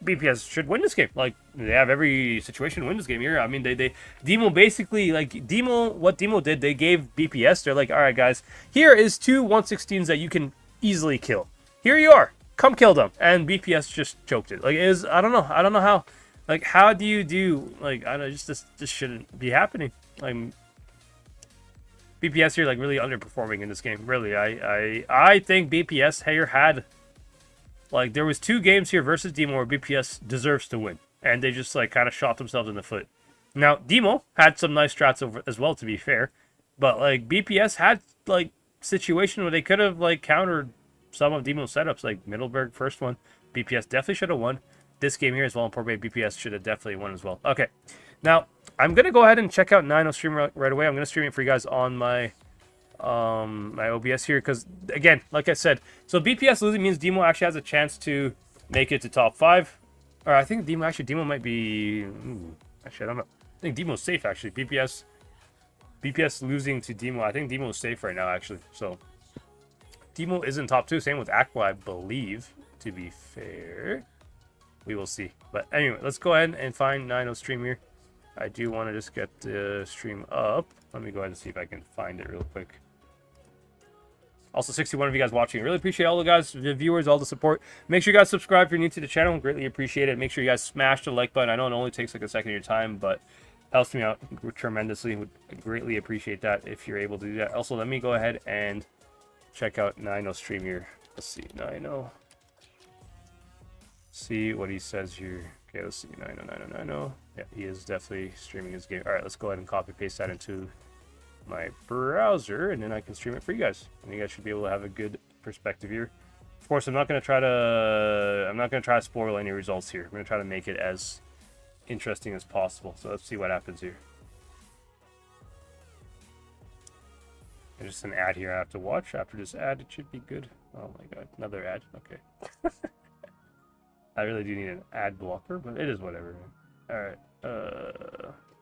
BPS should win this game. Like, they have every situation to win this game here. I mean, DEMOH basically, like, what DEMOH did, they gave BPS, they're like, all right, guys, here is two 116s that you can easily kill. Here you are. Come kill them. And BPS just choked it. Like, I don't know how, like, how do you do, like, I don't know, this shouldn't be happening. Like, BPS here, like, really underperforming in this game. Really, I think BPS here had, like, there was 2 games here versus DEMOH where BPS deserves to win. And they just, like, kind of shot themselves in the foot. Now, DEMOH had some nice strats over as well, to be fair. But, like, BPS had, like, situation where they could have, like, countered some of DEMOH's setups. Like, Middleburg, first one. BPS definitely should have won. This game here as well, in Port Bay, BPS should have definitely won as well. Okay. Now, I'm going to go ahead and check out 9.0 stream right away. I'm going to stream it for you guys on my my OBS here, because again, like I said, so BPS losing means DEMOH actually has a chance to make it to top 5. Or I think DEMOH might be, actually I don't know. I think DEMOH's safe actually. BPS losing to DEMOH. I think DEMOH's safe right now actually. So DEMOH is in top 2. Same with Aqua, I believe. To be fair, we will see. But anyway, let's go ahead and find 9.0 stream here. I do want to just get the stream up. Let me go ahead and see if I can find it real quick. Also, 61 of you guys watching. Really appreciate all the guys, the viewers, all the support. Make sure you guys subscribe if you're new to the channel. Greatly appreciate it. Make sure you guys smash the like button. I know it only takes like a second of your time, but helps me out tremendously. Would greatly appreciate that if you're able to do that. Also, let me go ahead and check out 9.0 stream here. Let's see, 9.0. See what he says here. Okay, let's see, 9.0. Yeah, he is definitely streaming his game. All right, let's go ahead and copy paste that into my browser, and then I can stream it for you guys. And you guys should be able to have a good perspective here. Of course, I'm not going to try to spoil any results here. I'm going to try to make it as interesting as possible. So let's see what happens here. There's just an ad here I have to watch. After this ad, it should be good. Oh my god, another ad. Okay. I really do need an ad blocker, but it is whatever. All right.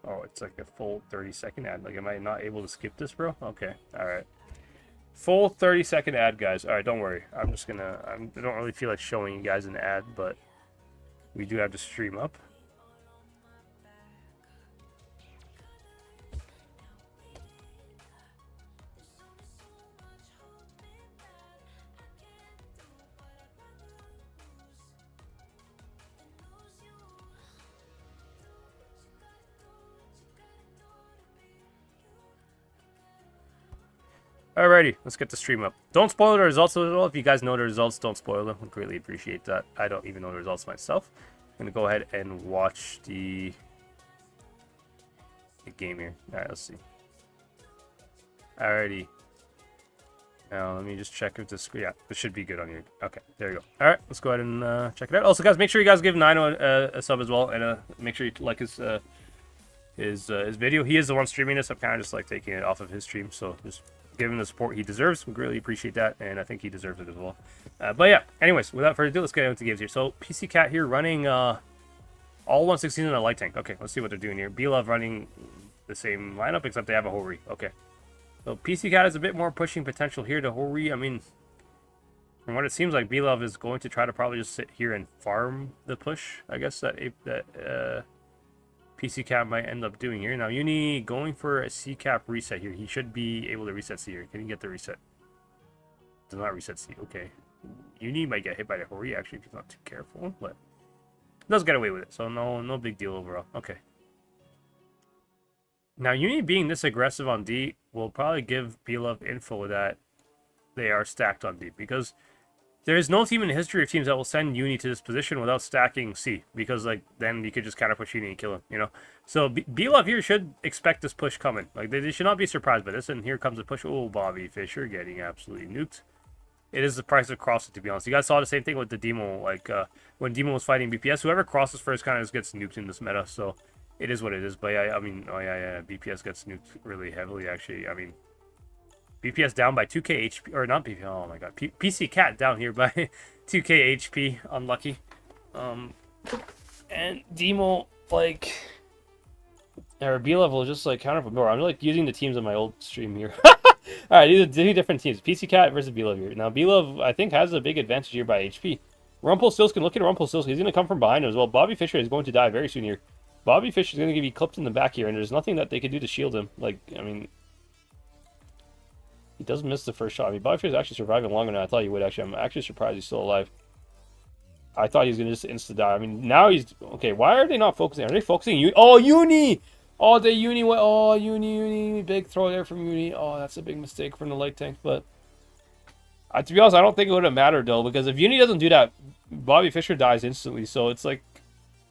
Oh, it's like a full 30-second ad. Like, am I not able to skip this, bro? Okay. All right. Full 30-second ad, guys. All right, don't worry. I don't really feel like showing you guys an ad, but we do have to stream up. Alrighty, let's get the stream up. Don't spoil the results as well. If you guys know the results, don't spoil them. I'd greatly appreciate that. I don't even know the results myself. I'm going to go ahead and watch the game here. Alright, let's see. Alrighty. Now, let me just check if this... Yeah, this should be good on here. Okay, there you go. Alright, let's go ahead and check it out. Also, guys, make sure you guys give 9.0 a sub as well. And make sure you like his video. He is the one streaming this. I'm kind of just like taking it off of his stream. So just... give him the support he deserves. We really appreciate that, and I think he deserves it as well. But yeah, anyways, without further ado, let's get into the games here. So PC Cat here running all 116 in a light tank. Okay, let's see what they're doing here. B-Love running the same lineup, except they have a Hori. Okay. So PC Cat has a bit more pushing potential here to Hori. I mean, from what it seems like, B-Love is going to try to probably just sit here and farm the push, I guess, that PC Cap might end up doing here. Now, Uni going for a C Cap reset here. He should be able to reset C here. Can he get the reset? Does not reset C. Okay. Uni might get hit by the Hori, actually, if he's not too careful, but does get away with it. So, no big deal overall. Okay. Now, Uni being this aggressive on D will probably give B-Love info that they are stacked on D, because there is no team in the history of teams that will send Uni to this position without stacking C, because like then you could just kind of push Uni and kill him, you know. So B-Love here should expect this push coming. Like they should not be surprised by this. And here comes the push. Oh, Bobby Fischer getting absolutely nuked. It is the price of crossing, to be honest. You guys saw the same thing with the DEMOH. Like when DEMOH was fighting BPS, whoever crosses first kind of just gets nuked in this meta. So it is what it is. But yeah, I mean, oh yeah, BPS gets nuked really heavily. Actually, I mean. BPS down by 2k HP, or not BPS, oh my god, PC Cat down here by 2k HP, unlucky. And DEMOH, like, or B-Level just like counter from door. I'm like using the teams on my old stream here. Alright, these are two different teams. PC Cat versus B-Love here. Now, B-Love, I think, has a big advantage here by HP. Rumpelstiltskin, look at Rumpelstiltskin. He's going to come from behind him as well. Bobby Fischer is going to die very soon here. Bobby Fischer is going to be clipped in the back here, and there's nothing that they can do to shield him. Like, I mean, he does miss the first shot. I mean, Bobby Fischer is actually surviving longer than I thought he would, actually. I'm actually surprised he's still alive. I thought he was going to just insta-die. I mean, now he's... Okay, why are they not focusing? Are they focusing? Oh, Uni! Oh, the Uni went... Oh, Uni. Big throw there from Uni. Oh, that's a big mistake from the light tank, but... to be honest, I don't think it would have mattered, though, because if Uni doesn't do that, Bobby Fischer dies instantly, so it's like...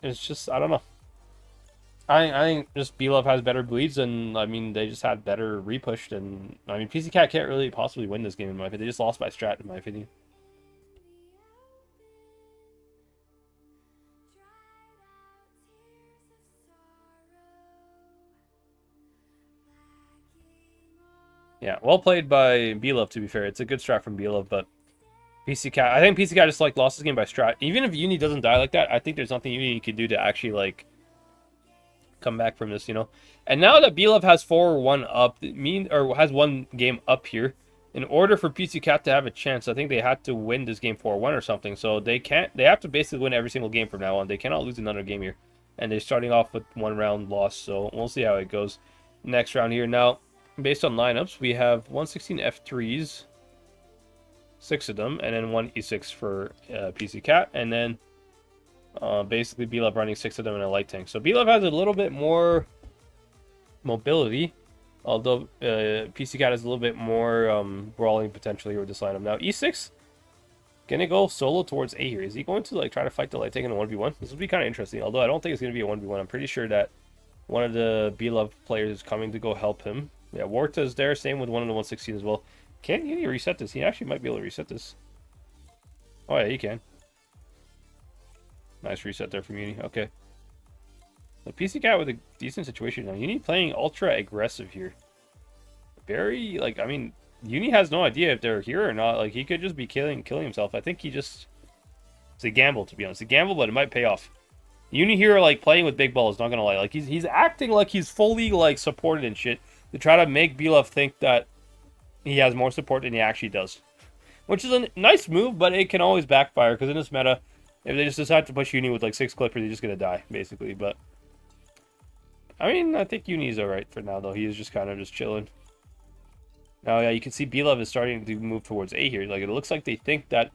It's just... I don't know. I think just BLove has better bleeds, and, I mean, they just had better repushed, and... I mean, PC Cat can't really possibly win this game, in my opinion. They just lost by strat, in my opinion. Yeah, well played by BLove, to be fair. It's a good strat from BLove, but PC Cat... I think PC Cat just, like, lost his game by strat. Even if Uni doesn't die like that, I think there's nothing Uni can do to actually, like, come back from this, you know? And now that BLove has 4-1 up, or has one game up here, in order for PC Cat to have a chance, I think they had to win this game 4-1 or something. So they have to basically win every single game from now on. They cannot lose another game here. And they're starting off with 1-round loss, so we'll see how it goes next round here. Now, based on lineups, we have 116 F3s, 6 of them, and then 1 E6 for PC Cat, and then basically BLove running 6 of them in a light tank. So BLove has a little bit more mobility, although PC Cat has a little bit more brawling potentially with this lineup. Now E6 gonna go solo towards A here. Is he going to like try to fight the light tank in a 1v1? This would be kind of interesting, although I don't think it's gonna be a 1v1. I'm pretty sure that one of the BLove players is coming to go help him. Yeah, Warta's there, same with one of the 116 as well. Can he reset this? He actually might be able to reset this. Oh yeah, he can. Nice reset there from Uni. Okay. The PC Cat with a decent situation now. Uni playing ultra aggressive here. Very, like, I mean, Uni has no idea if they're here or not. Like, he could just be killing himself. I think he just... It's a gamble, to be honest. It's a gamble, but it might pay off. Uni here, like, playing with big balls, not gonna lie. Like, he's acting like he's fully, like, supported and shit to try to make BLove think that he has more support than he actually does. Which is a nice move, but it can always backfire, because in this meta, if they just decide to push Uni with, like, 6 clippers, they're just gonna die, basically, but... I mean, I think Uni's alright for now, though. He is just kind of just chilling. Now, yeah, you can see BLove is starting to move towards A here. Like, it looks like they think that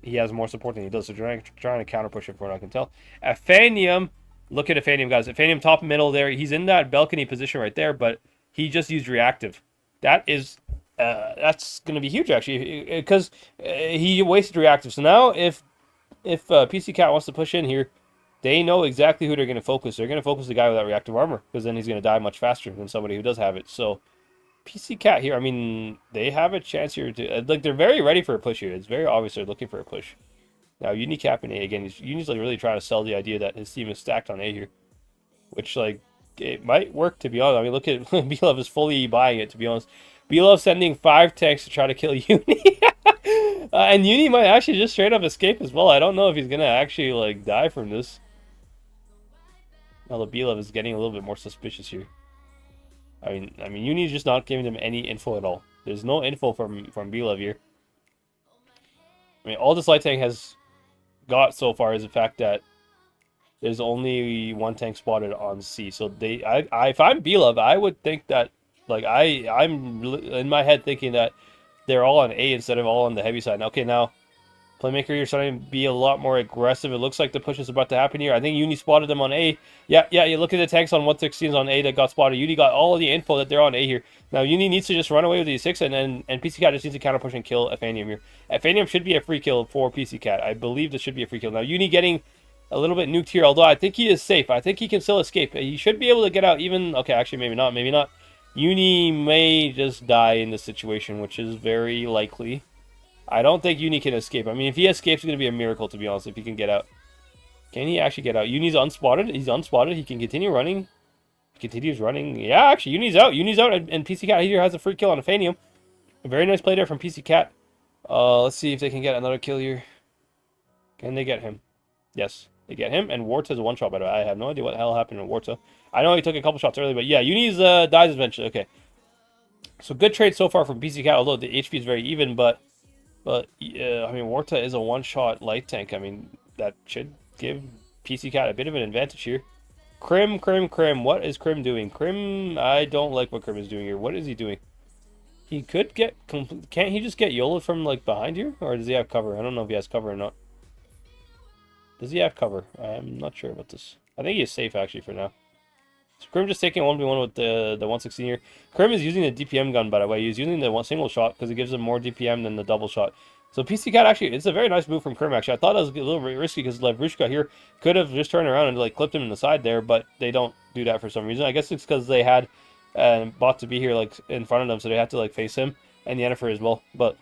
he has more support than he does, so they're trying to counter push him, from what I can tell. Aphanium, look at Aphanium, guys. Aphanium top middle there. He's in that balcony position right there, but he just used reactive. That is, that's going to be huge, actually, because he wasted reactive. So now, if PC Cat wants to push in here, they know exactly who they're going to focus. They're going to focus the guy without reactive armor, because then he's going to die much faster than somebody who does have it. So, PC Cat here, I mean, they have a chance here to... Like, they're very ready for a push here. It's very obvious they're looking for a push. Now, Uni capping A again. Uni's like really trying to sell the idea that his team is stacked on A here. Which, like, it might work, to be honest. I mean, look at... BLove is fully buying it, to be honest. BLove sending 5 tanks to try to kill Uni. And Uni might actually just straight up escape as well. I don't know if he's going to actually, like, die from this. Now, the BLove is getting a little bit more suspicious here. I mean, Uni's just not giving them any info at all. There's no info from BLove here. I mean, all this light tank has got so far is the fact that there's only 1 tank spotted on C. So if I'm BLove, I would think that, like, I'm in my head thinking that they're all on A instead of all on the heavy side. Okay, now Playmaker, you're starting to be a lot more aggressive. It looks like the push is about to happen here. I think Uni spotted them on A. Yeah, you look at the tanks on 116s on A that got spotted. Uni got all of the info that they're on A here. Now, Uni needs to just run away with these 6, and PC Cat just needs to counter push and kill Aphanium here. Aphanium should be a free kill for PC Cat. I believe this should be a free kill. Now, Uni getting a little bit nuked here, although I think he is safe. I think he can still escape. He should be able to get out even... Okay, actually, maybe not. Maybe not. Uni may just die in this situation, which is very likely. I don't think Uni can escape. I mean, if he escapes, it's going to be a miracle, to be honest, if he can get out. Can he actually get out? Uni's unspotted. He's unspotted. He can continue running. He continues running. Yeah, actually, Uni's out. Uni's out, and PC Cat here has a free kill on Aphanium. A very nice play there from PC Cat. Let's see if they can get another kill here. Can they get him? Yes, they get him, and Warta's a one-shot, by the way. I have no idea what the hell happened to Warta. I know he took a couple shots early, but yeah, Uni's dies eventually. Okay. So good trade so far from PC Cat, although the HP is very even, but... But I mean, Warta is a one-shot light tank. I mean, that should give PC Cat a bit of an advantage here. Krim. What is Krim doing? Krim, I don't like what Krim is doing here. What is he doing? He could get... Can't he just get YOLO from, like, behind here? Or does he have cover? I don't know if he has cover or not. Does he have cover? I'm not sure about this. I think he is safe, actually, for now. So Krim just taking 1v1 with the 116 here. Krim is using the DPM gun, by the way. He's using the one single shot because it gives him more DPM than the double shot. So PC Cat actually, it's a very nice move from Krim, actually. I thought that was a little bit risky because Lavrushka here could have just turned around and like clipped him in the side there, but they don't do that for some reason. I guess it's because they had bought to be here like in front of them, so they had to like face him and Yennefer as well. But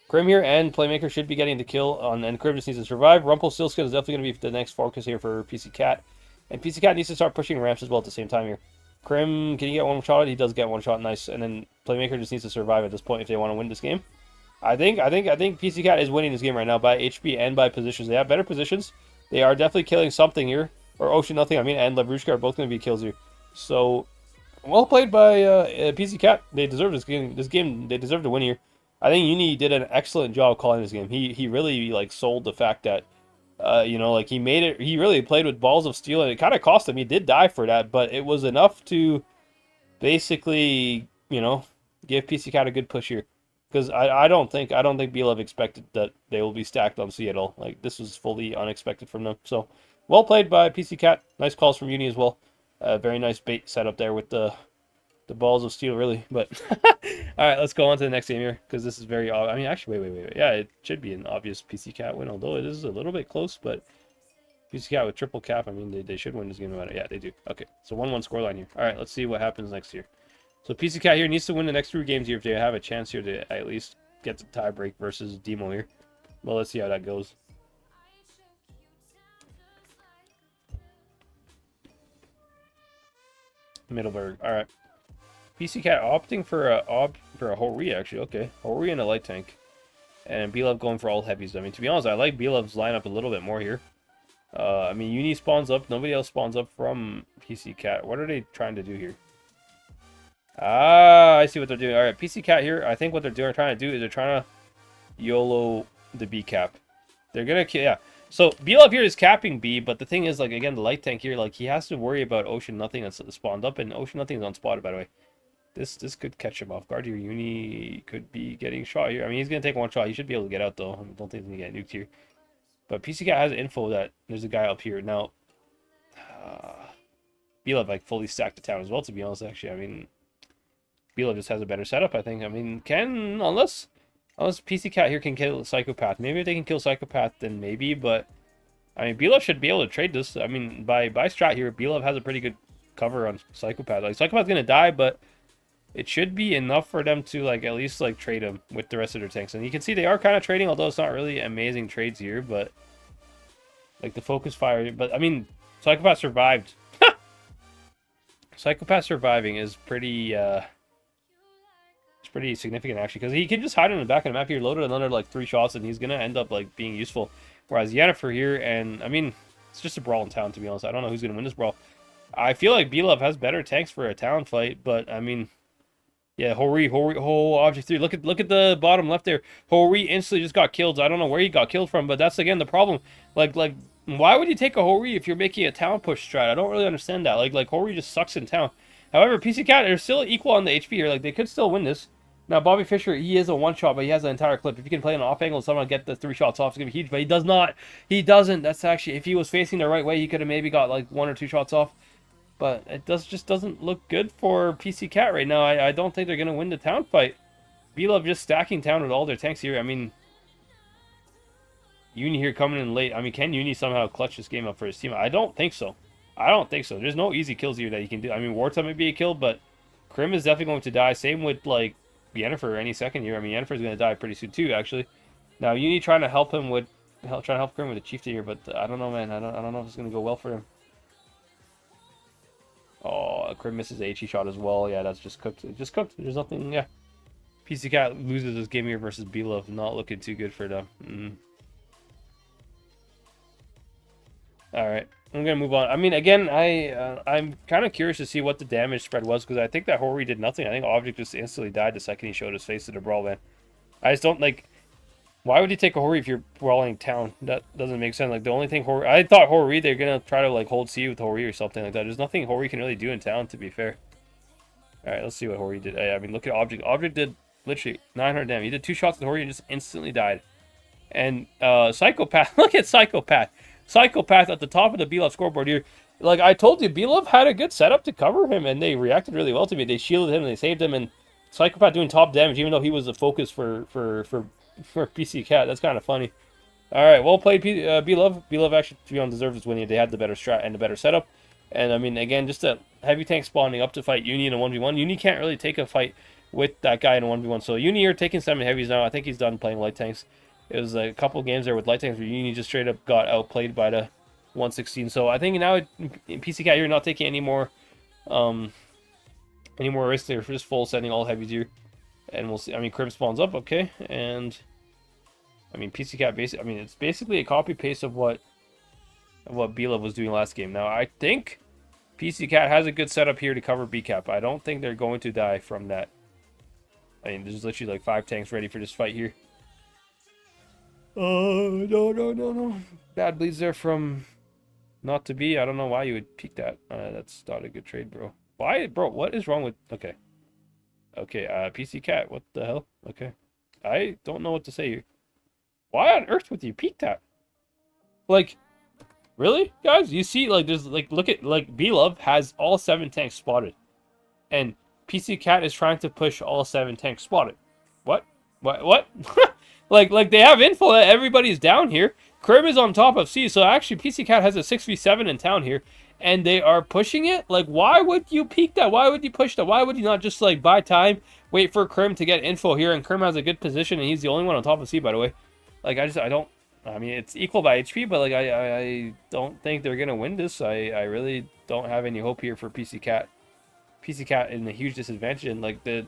Krim here and Playmaker should be getting the kill on, and Krim just needs to survive. Rumpelstiltskin is definitely going to be the next focus here for PC Cat. And PC Cat needs to start pushing ramps as well at the same time here. Krim, can he get one shot? He does get one shot, nice. And then Playmaker just needs to survive at this point if they want to win this game. I think PC Cat is winning this game right now by HP and by positions. They have better positions. They are definitely killing something here. Or Ocean Nothing, I mean, and Lavrushka are both going to be kills here. So, well played by PC Cat. They deserve this game. They deserve to win here. I think Uni did an excellent job calling this game. He really, like, sold the fact that you know, like he made it, he really played with balls of steel, and it kind of cost him. He did die for that, but it was enough to basically, you know, give PC Cat a good push here. Because I don't think BLove expected that they will be stacked on Seattle. Like, this was fully unexpected from them. So, well played by PC Cat. Nice calls from Uni as well. Very nice bait setup there with the balls of steel, really. But all right, let's go on to the next game here, because this is very obvious. I mean, actually, wait. Yeah, it should be an obvious PC Cat win, although it is a little bit close. But PC Cat with triple cap, I mean, they should win this game no matter. Yeah, they do. Okay, so 1-1 scoreline here. All right, let's see what happens next here. So PC Cat here needs to win the next 3 games here if they have a chance here to at least get the tie break versus DEMOH here. Well, let's see how that goes. Middleburg. All right. PC Cat opting for a Hori, actually. Okay, Hori and a light tank, and BLove going for all heavies. I mean, to be honest, I like BLove's lineup a little bit more here. I mean, Uni spawns up. Nobody else spawns up from PC Cat. What are they trying to do here? Ah, I see what they're doing. All right, PC Cat here. I think what they're trying to do is they're trying to YOLO the B cap. They're gonna kill. Yeah. So BLove here is capping B, but the thing is, like, again, the light tank here, like, he has to worry about Ocean Nothing that's spawned up, and Ocean Nothing is unspotted, by the way. This could catch him off guard here. Uni could be getting shot here. I mean, he's gonna take one shot. He should be able to get out though. I don't think he's gonna get nuked here. But PC Cat has info that there's a guy up here now. BLove like fully stacked the town as well. To be honest, actually, I mean, BLove just has a better setup. I think. I mean, unless PC Cat here can kill Psychopath. Maybe if they can kill Psychopath, then maybe. But I mean, BLove should be able to trade this. I mean, by strat here, BLove has a pretty good cover on Psychopath. Like, Psychopath's gonna die, but it should be enough for them to, like, at least, like, trade him with the rest of their tanks. And you can see they are kind of trading, although it's not really amazing trades here, but, like, the focus fire. But, I mean, Psychopath survived. Psychopath surviving is pretty, it's pretty significant, actually, because he can just hide in the back of the map here, loaded another, like, 3 shots, and he's going to end up, like, being useful. Whereas Yennefer here, and, I mean, it's just a brawl in town, to be honest. I don't know who's going to win this brawl. I feel like BLove has better tanks for a town fight, but, I mean... Yeah, Hori, object 3. Look at the bottom left there. Hori instantly just got killed. I don't know where he got killed from, but that's again the problem. Like why would you take a Hori if you're making a town push strat? I don't really understand that. Like Hori just sucks in town. However, PC Cat are still equal on the HP here. Like, they could still win this. Now Bobby Fischer, he is a one shot, but he has an entire clip. If you can play an off angle and someone get the 3 shots off, it's gonna be huge. But he does not. He doesn't. That's actually, if he was facing the right way, he could have maybe got like 1 or 2 shots off. But it just doesn't look good for PC Cat right now. I don't think they're going to win the town fight. BLove just stacking town with all their tanks here. I mean, Uni here coming in late. I mean, can Uni somehow clutch this game up for his team? I don't think so. There's no easy kills here that he can do. I mean, Warta may be a kill, but Krim is definitely going to die. Same with, like, Yennefer any second here. I mean, Yennefer's going to die pretty soon too, actually. Now, Uni trying to help him with... trying to help Krim with the chieftain here, but I don't know, man. I don't know if it's going to go well for him. Oh, Krim misses the HE shot as well. Yeah, that's just cooked. Just cooked. There's nothing. Yeah. PC Cat loses this game here versus BLove. Not looking too good for them. All right. I'm going to move on. I mean, again, I'm kind of curious to see what the damage spread was, because I think that Hori did nothing. I think Object just instantly died the second he showed his face to the brawl, man. I just don't like. Why would you take a Hori if you're brawling town? That doesn't make sense. Like the only thing Hori, I thought Hori they're gonna try to like hold C with Hori or something like that. There's nothing Hori can really do in town, to be fair. All right, let's see what Hori did. I mean, look at Object. Object did literally 900 damage. He did 2 shots with Hori and just instantly died. And Psychopath, look at Psychopath. Psychopath at the top of the BLove scoreboard here. Like I told you, BLove had a good setup to cover him, and they reacted really well to me. They shielded him and they saved him, and Psychopath doing top damage, even though he was the focus for PC Cat. That's kind of funny. All right, well played, BLove. BLove actually, to be honest, deserves this win. They had the better strat and the better setup. And I mean, again, just a heavy tank spawning up to fight Uni in a 1v1. Uni can't really take a fight with that guy in a 1v1. So Uni here taking 7 heavies now. I think he's done playing light tanks. It was a couple games there with light tanks where Uni just straight up got outplayed by the 116. So I think now in PC Cat you're not taking any more risks there. For just full sending all heavies here. And we'll see. I mean, Crim spawns up, okay. And I mean, PC Cat basically, I mean, it's basically a copy paste of what BLove was doing last game. Now, I think PC Cat has a good setup here to cover BCAP. I don't think they're going to die from that. I mean, there's literally like 5 tanks ready for this fight here. Oh, no. Bad bleeds there from not to be. I don't know why you would peek that. That's not a good trade, bro. Why, bro? What is wrong with... Okay. Okay, PC Cat, what the hell? Okay. I don't know what to say here. Why on earth would you peek that? Like... Really, guys? You see, like, there's, like, look at, like, BLove has all 7 tanks spotted. And PC Cat is trying to push all 7 tanks spotted. What? What? like, they have info that everybody's down here. Krim is on top of C, so actually PC Cat has a 6v7 in town here. And they are pushing it? Like, why would you peek that? Why would you push that? Why would you not just, like, buy time, wait for Krim to get info here? And Krim has a good position, and he's the only one on top of C, by the way. Like, I don't... I mean, it's equal by HP, but like I don't think they're gonna win this. I really don't have any hope here for PC Cat. PC Cat in a huge disadvantage, and like I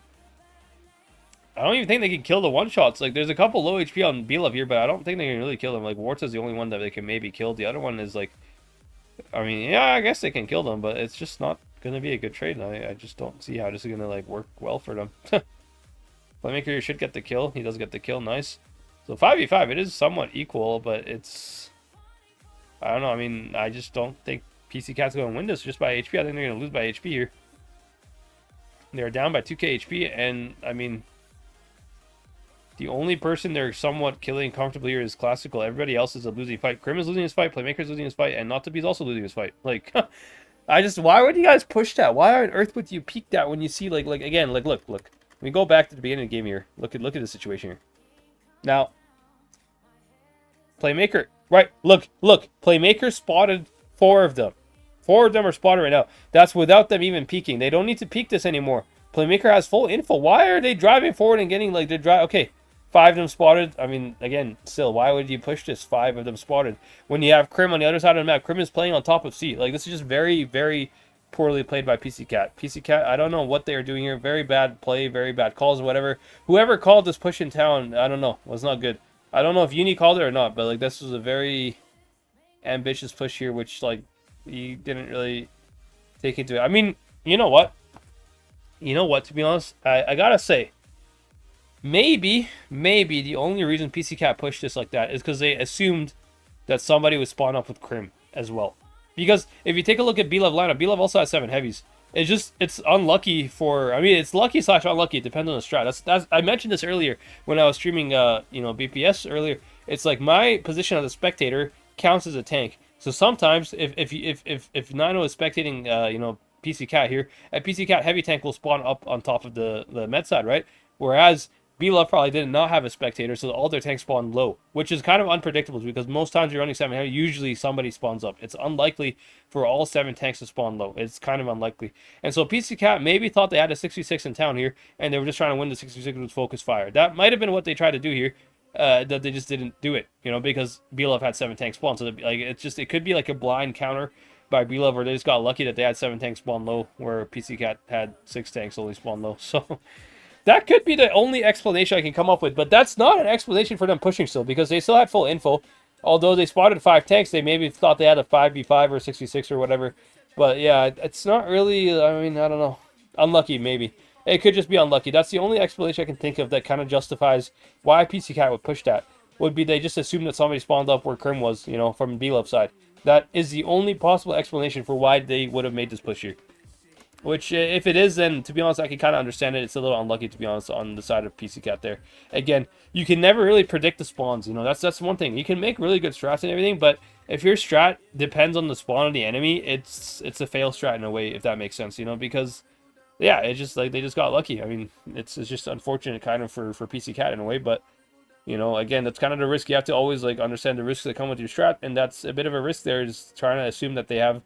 don't even think they can kill the one shots. Like there's a couple low HP on BLove here, but I don't think they can really kill them. Like Warta's the only one that they can maybe kill. The other one is like, I mean, yeah, I guess they can kill them, but it's just not gonna be a good trade. And I just don't see how this is gonna like work well for them. Playmaker should get the kill. He does get the kill. Nice. So 5v5, it is somewhat equal, but it's... I don't know, I mean, I just don't think PC Cat's going to win this just by HP. I think they're going to lose by HP here. They're down by 2k HP, and, I mean... The only person they're somewhat killing comfortably here is Classical. Everybody else is a losing fight. Krim is losing his fight, Playmaker's losing his fight, and Not To Be's also losing his fight. Like, why would you guys push that? Why on earth would you peek that when you see, like again, like, look. We go back to the beginning of the game here. Look at the situation here. Now... Playmaker, right, look, Playmaker spotted 4 of them. 4 of them are spotted right now. That's without them even peeking. They don't need to peek this anymore. Playmaker has full info. Why are they driving forward and getting, like, okay, 5 of them spotted. I mean, again, still, why would you push this? 5 of them spotted. When you have Krim on the other side of the map, Krim is playing on top of C. Like, this is just very, very poorly played by PC Cat. PC Cat, I don't know what they are doing here. Very bad play, very bad calls, whatever. Whoever called this push in town, I don't know, was not good. I don't know if Uni called it or not, but like this was a very ambitious push here, which like he didn't really take into it. I mean, you know what? To be honest, I gotta say, maybe the only reason PC Cat pushed this like that is because they assumed that somebody would spawn up with Krim as well. Because if you take a look at BLove lineup, BLove also has 7 heavies. It's unlucky for, I mean, it's lucky / unlucky. It depends on the strat. That's I mentioned this earlier when I was streaming, BPS earlier. It's like my position as a spectator counts as a tank. So sometimes if Nino is spectating, PC Cat here, a PC Cat heavy tank will spawn up on top of the med side, right? Whereas BLove probably did not have a spectator, so all their tanks spawn low, which is kind of unpredictable because most times you're running 7 heavy, usually somebody spawns up. It's unlikely for all 7 tanks to spawn low. It's kind of unlikely. And so PC Cat maybe thought they had a 66 in town here, and they were just trying to win the 66 with focus fire. That might have been what they tried to do here, that they just didn't do it, because BLove had 7 tanks spawn. So like it could be like a blind counter by BLove, where they just got lucky that they had 7 tanks spawn low, where PC Cat had 6 tanks only spawn low. So... that could be the only explanation I can come up with, but that's not an explanation for them pushing still, because they still had full info. Although they spotted 5 tanks, they maybe thought they had a 5v5 or 66 or whatever. But yeah, it's not really, I mean, I don't know. Unlucky, maybe. It could just be unlucky. That's the only explanation I can think of that kind of justifies why PC Cat would push that. Would be they just assumed that somebody spawned up where Krim was, you know, from B-Love side. That is the only possible explanation for why they would have made this push here. Which, if it is, then to be honest, I can kind of understand it. It's a little unlucky, to be honest, on the side of PC Cat there. Again, you can never really predict the spawns. You know, that's one thing. You can make really good strats and everything, but if your strat depends on the spawn of the enemy, it's a fail strat in a way, if that makes sense. You know, because yeah, it's just like they just got lucky. I mean, it's just unfortunate kind of for PC Cat in a way, but you know, again, that's kind of the risk. You have to always like understand the risks that come with your strat, and that's a bit of a risk there. Is trying to assume that they have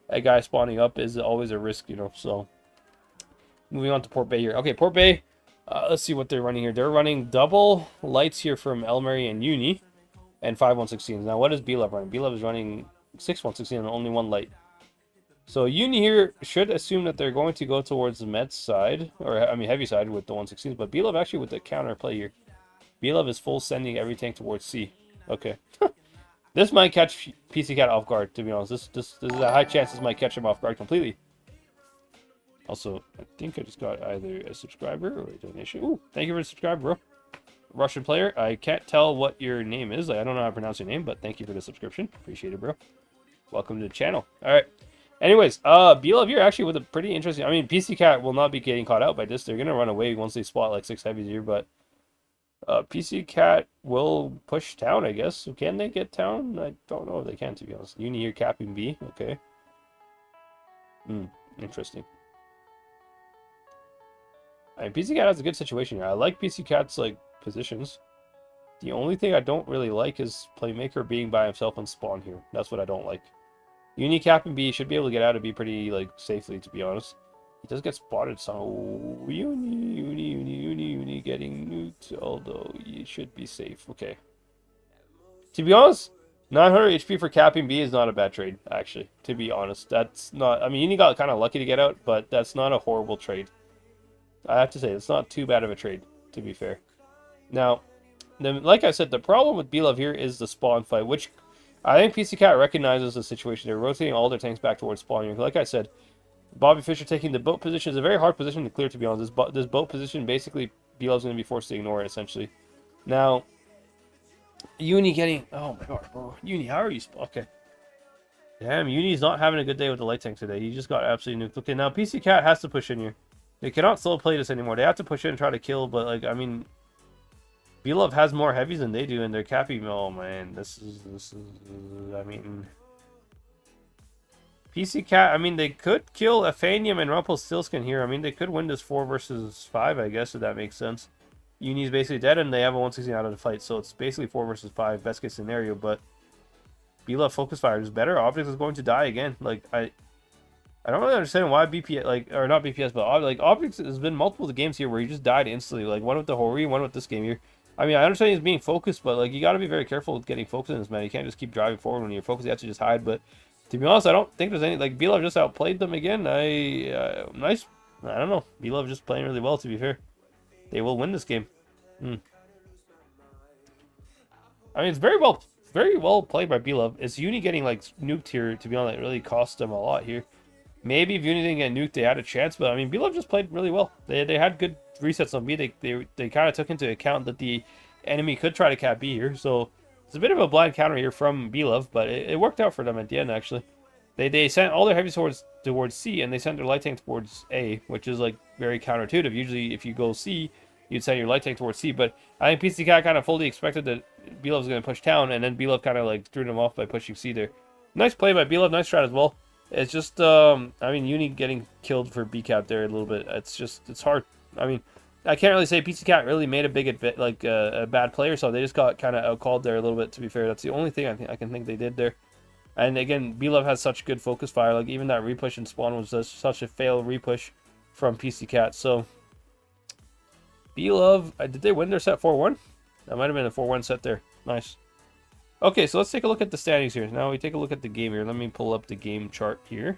a guy spawning up is always a risk, you know. So moving on to Port Bay here. Okay, Port Bay. Let's see what they're running here. They're running double lights here from Elmary and Uni, and 5-116s. Now, what is B-Love running? B-Love is running 6-116 and only one light. So Uni here should assume that they're going to go towards the Mets side, or I mean heavy side with the 116s, but B-Love actually with the counter play here. B-Love is full sending every tank towards C. Okay. This might catch PC Cat off guard, to be honest. This is a high chance this might catch him off guard completely. Also, I think I just got either a subscriber or a donation. Ooh, thank you for the subscribe, bro. Russian player. I can't tell what your name is. I don't know how to pronounce your name, but thank you for the subscription. Appreciate it, bro. Welcome to the channel. All right. Anyways, B-Love here actually with a pretty interesting... I mean, PC Cat will not be getting caught out by this. They're going to run away once they spot like 6 heavies here, but PC Cat will push town, I guess. So can they get town? I don't know if they can, to be honest. Uni here capping B. Okay. Interesting. I mean, PC Cat has a good situation here. I like PC Cat's like positions. The only thing I don't really like is Playmaker being by himself on spawn here. That's what I don't like. Uni capping B should be able to get out of B pretty like safely, to be honest. He does get spotted, so Uni getting nuked, although he should be safe. Okay. To be honest, 900 HP for capping B is not a bad trade, actually. To be honest, that's not... I mean, Uni got kind of lucky to get out, but that's not a horrible trade. I have to say, it's not too bad of a trade, to be fair. Now, like I said, the problem with B-Love here is the spawn fight, which I think PC Cat recognizes the situation. They're rotating all their tanks back towards spawn here. Like I said, Bobby Fischer taking the boat position is a very hard position to clear, to be honest. This boat position, basically, B-Love's going to be forced to ignore it, essentially. Now, Uni getting... Oh, my God, bro. Uni, how are you... Okay. Damn, Uni's not having a good day with the light tank today. He just got absolutely nuked. Okay, now PC Cat has to push in here. They cannot slow play this anymore. They have to push in and try to kill, but, like, I mean... B-Love has more heavies than they do, and they're capping... Oh, man, this is... I mean... PC Cat, I mean, they could kill Aphanium and Rumpelstiltskin here. I mean, they could win this 4 versus 5, I guess, if that makes sense. Uni's basically dead, and they have a 116 out of the fight, so it's basically 4 versus 5, best case scenario, but... B-Love Focus Fire is better. Optics is going to die again. Like, I don't really understand why BPS, like, or not BPS, but, like, Optics has been multiple games here where he just died instantly. Like, one with the Hori, one with this game here. I mean, I understand he's being focused, but, like, you gotta be very careful with getting focused in this, man. You can't just keep driving forward when you're focused. You have to just hide, but... To be honest, I don't think there's any... Like, B-Love just outplayed them again. Nice. I don't know. B-Love just playing really well, to be fair. They will win this game. I mean, it's very well played by B-Love. It's Uni getting, like, nuked here, to be honest. It really cost them a lot here. Maybe if Uni didn't get nuked, they had a chance. But, I mean, B-Love just played really well. They had good resets on B. They kind of took into account that the enemy could try to cap B here. So... It's a bit of a blind counter here from B-Love, but it worked out for them at the end, actually. They sent all their heavies towards C, and they sent their light tank towards A, which is, like, very counterintuitive. Usually, if you go C, you'd send your light tank towards C, but I think PC Cat kind of fully expected that B-Love was going to push town, and then B-Love kind of, like, threw them off by pushing C there. Nice play by B-Love, nice strat as well. It's just, I mean, Uni getting killed for B-Cap there a little bit. It's hard. I mean... I can't really say PC Cat really made a big a bad player, so they just got kind of outcalled there a little bit, to be fair. That's the only thing I can think they did there. And again, B-Love has such good focus fire. Like, even that repush and spawn was just such a fail repush from PC Cat. So, B-Love, did they win their set 4-1? That might have been a 4-1 set there. Nice. Okay, so let's take a look at the standings here. Now we take a look at the game here. Let me pull up the game chart here.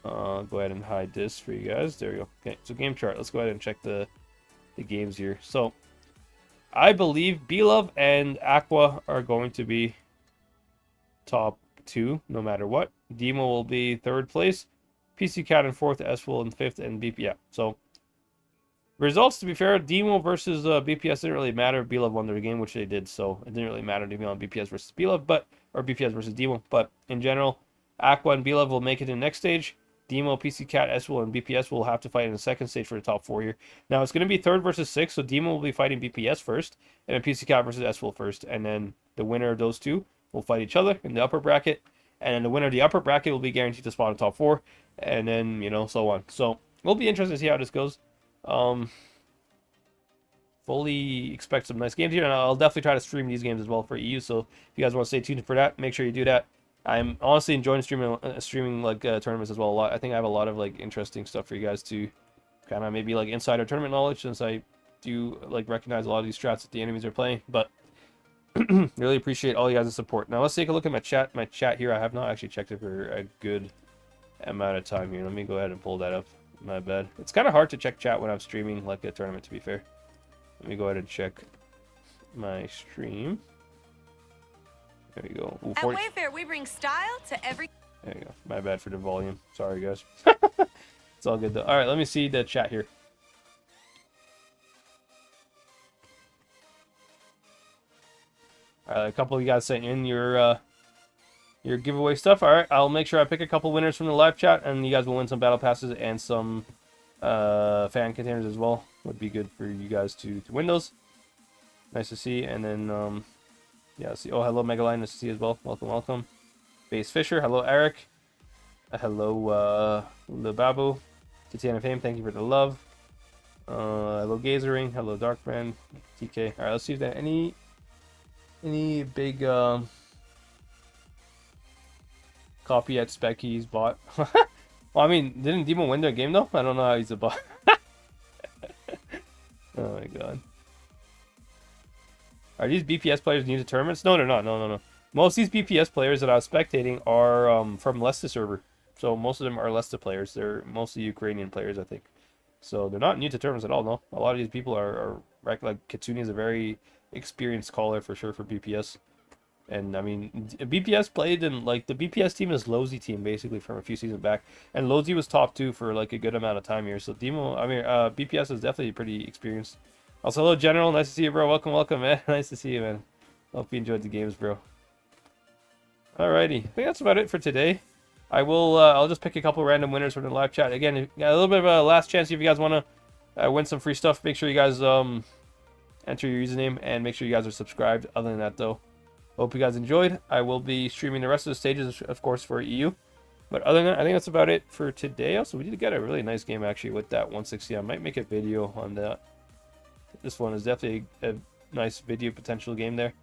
Go ahead and hide this for you guys. There we go. Okay, so game chart. Let's go ahead and check the games here. So, I believe B-Love and Aqua are going to be top 2, no matter what. DEMOH will be 3rd place. PC Cat in 4th, S-Full in 5th, and BP. Yeah, so Results, to be fair, DEMOH versus BPS didn't really matter. BLove won their game, which they did, so it didn't really matter to me on BPS versus BLove, or BPS versus DEMOH. But in general, Aqua and BLove will make it in the next stage. DEMOH, PC Cat, SWIL, and BPS will have to fight in the second stage for the top 4 here. Now it's going to be 3rd versus 6th, so DEMOH will be fighting BPS first, and then PC Cat versus SWIL first, and then the winner of those two will fight each other in the upper bracket, and then the winner of the upper bracket will be guaranteed to spawn in top 4, and then, you know, so on. So it'll be interesting to see how this goes. Fully expect some nice games here, and I'll definitely try to stream these games as well for EU. So if you guys want to stay tuned for that, make sure you do that. I'm honestly enjoying streaming like tournaments as well a lot. I think I have a lot of like interesting stuff for you guys to kind of maybe like insider tournament knowledge, since I do like recognize a lot of these strats that the enemies are playing. But really appreciate all you guys' support. Now let's take a look at my chat. My chat here, I have not actually checked it for a good amount of time here. Let me go ahead and pull that up. My bad. It's kind of hard to check chat when I'm streaming like a tournament, to be fair. Let me go ahead and check my stream. There you go. Ooh, at Wayfair, we bring style to every... There you go. My bad for the volume. Sorry, guys. It's all good, though. All right, let me see the chat here. All right, a couple of you guys sent in your giveaway stuff. All right, I'll make sure I pick a couple winners from the live chat, and you guys will win some battle passes and some fan containers as well. Would be good for you guys to win those. Nice to see. And then yeah, see. Oh, hello Megaline, nice to see you as well. Welcome. Base Fisher, hello Eric. Hello Lebabu. Titiana Fame, thank you for the love. Hello Gazering, hello Darkbrand, TK. Alright, let's see if there any big copy at Specky's bot. Well, I mean, didn't DEMOH win their game though? I don't know how he's a bot. Oh my god. Are these BPS players new to tournaments? No, they're not. No. Most of these BPS players that I was spectating are from Leicester server. So most of them are Leicester players. They're mostly Ukrainian players, I think. So they're not new to tournaments at all, no. A lot of these people are like Kitsune is a very experienced caller for sure for BPS. And I mean, BPS played in like the BPS team is Lozy team basically from a few seasons back, and Lozy was top 2 for like a good amount of time here. So BPS is definitely pretty experienced. Also, hello General, nice to see you, bro. Welcome, man. Nice to see you, man. Hope you enjoyed the games, bro. Alrighty, I think that's about it for today. I'll just pick a couple random winners from the live chat. Again, a little bit of a last chance if you guys want to win some free stuff. Make sure you guys enter your username and make sure you guys are subscribed. Other than that, though, hope you guys enjoyed. I will be streaming the rest of the stages, of course, for EU. But other than that, I think that's about it for today. Also, we did get a really nice game, actually, with that 160. I might make a video on that. This one is definitely a nice video potential game there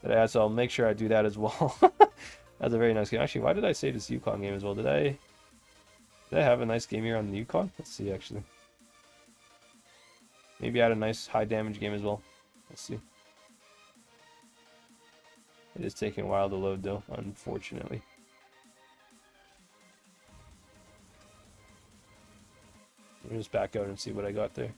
that I had, so I'll make sure I do that as well. That's a very nice game. Actually, why did I save this Yukon game as well? Did I have a nice game here on the Yukon? Let's see, actually. Maybe I had a nice high damage game as well. Let's see. It is taking a while to load, though, unfortunately. Let me just back out and see what I got there.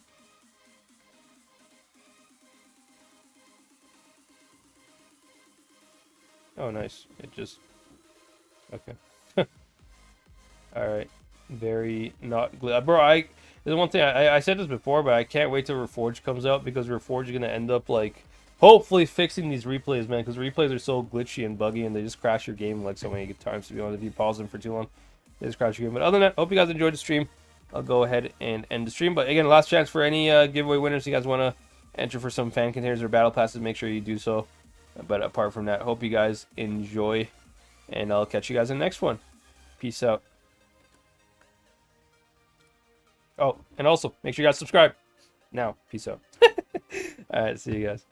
Oh, nice. It just... Okay. Alright. Very not... Bro, there's one thing, I said this before, but I can't wait till Reforged comes out, because Reforged is going to end up, like, hopefully fixing these replays, man, because replays are so glitchy and buggy, and they just crash your game, like, so many times, to be honest. If you pause them for too long, they just crash your game. But other than that, hope you guys enjoyed the stream. I'll go ahead and end the stream. But again, last chance for any giveaway winners. You guys want to enter for some fan containers or battle passes, make sure you do so. But apart from that, hope you guys enjoy, and I'll catch you guys in the next one. Peace out. Oh, and also, make sure you guys subscribe. Now, peace out. Alright, see you guys.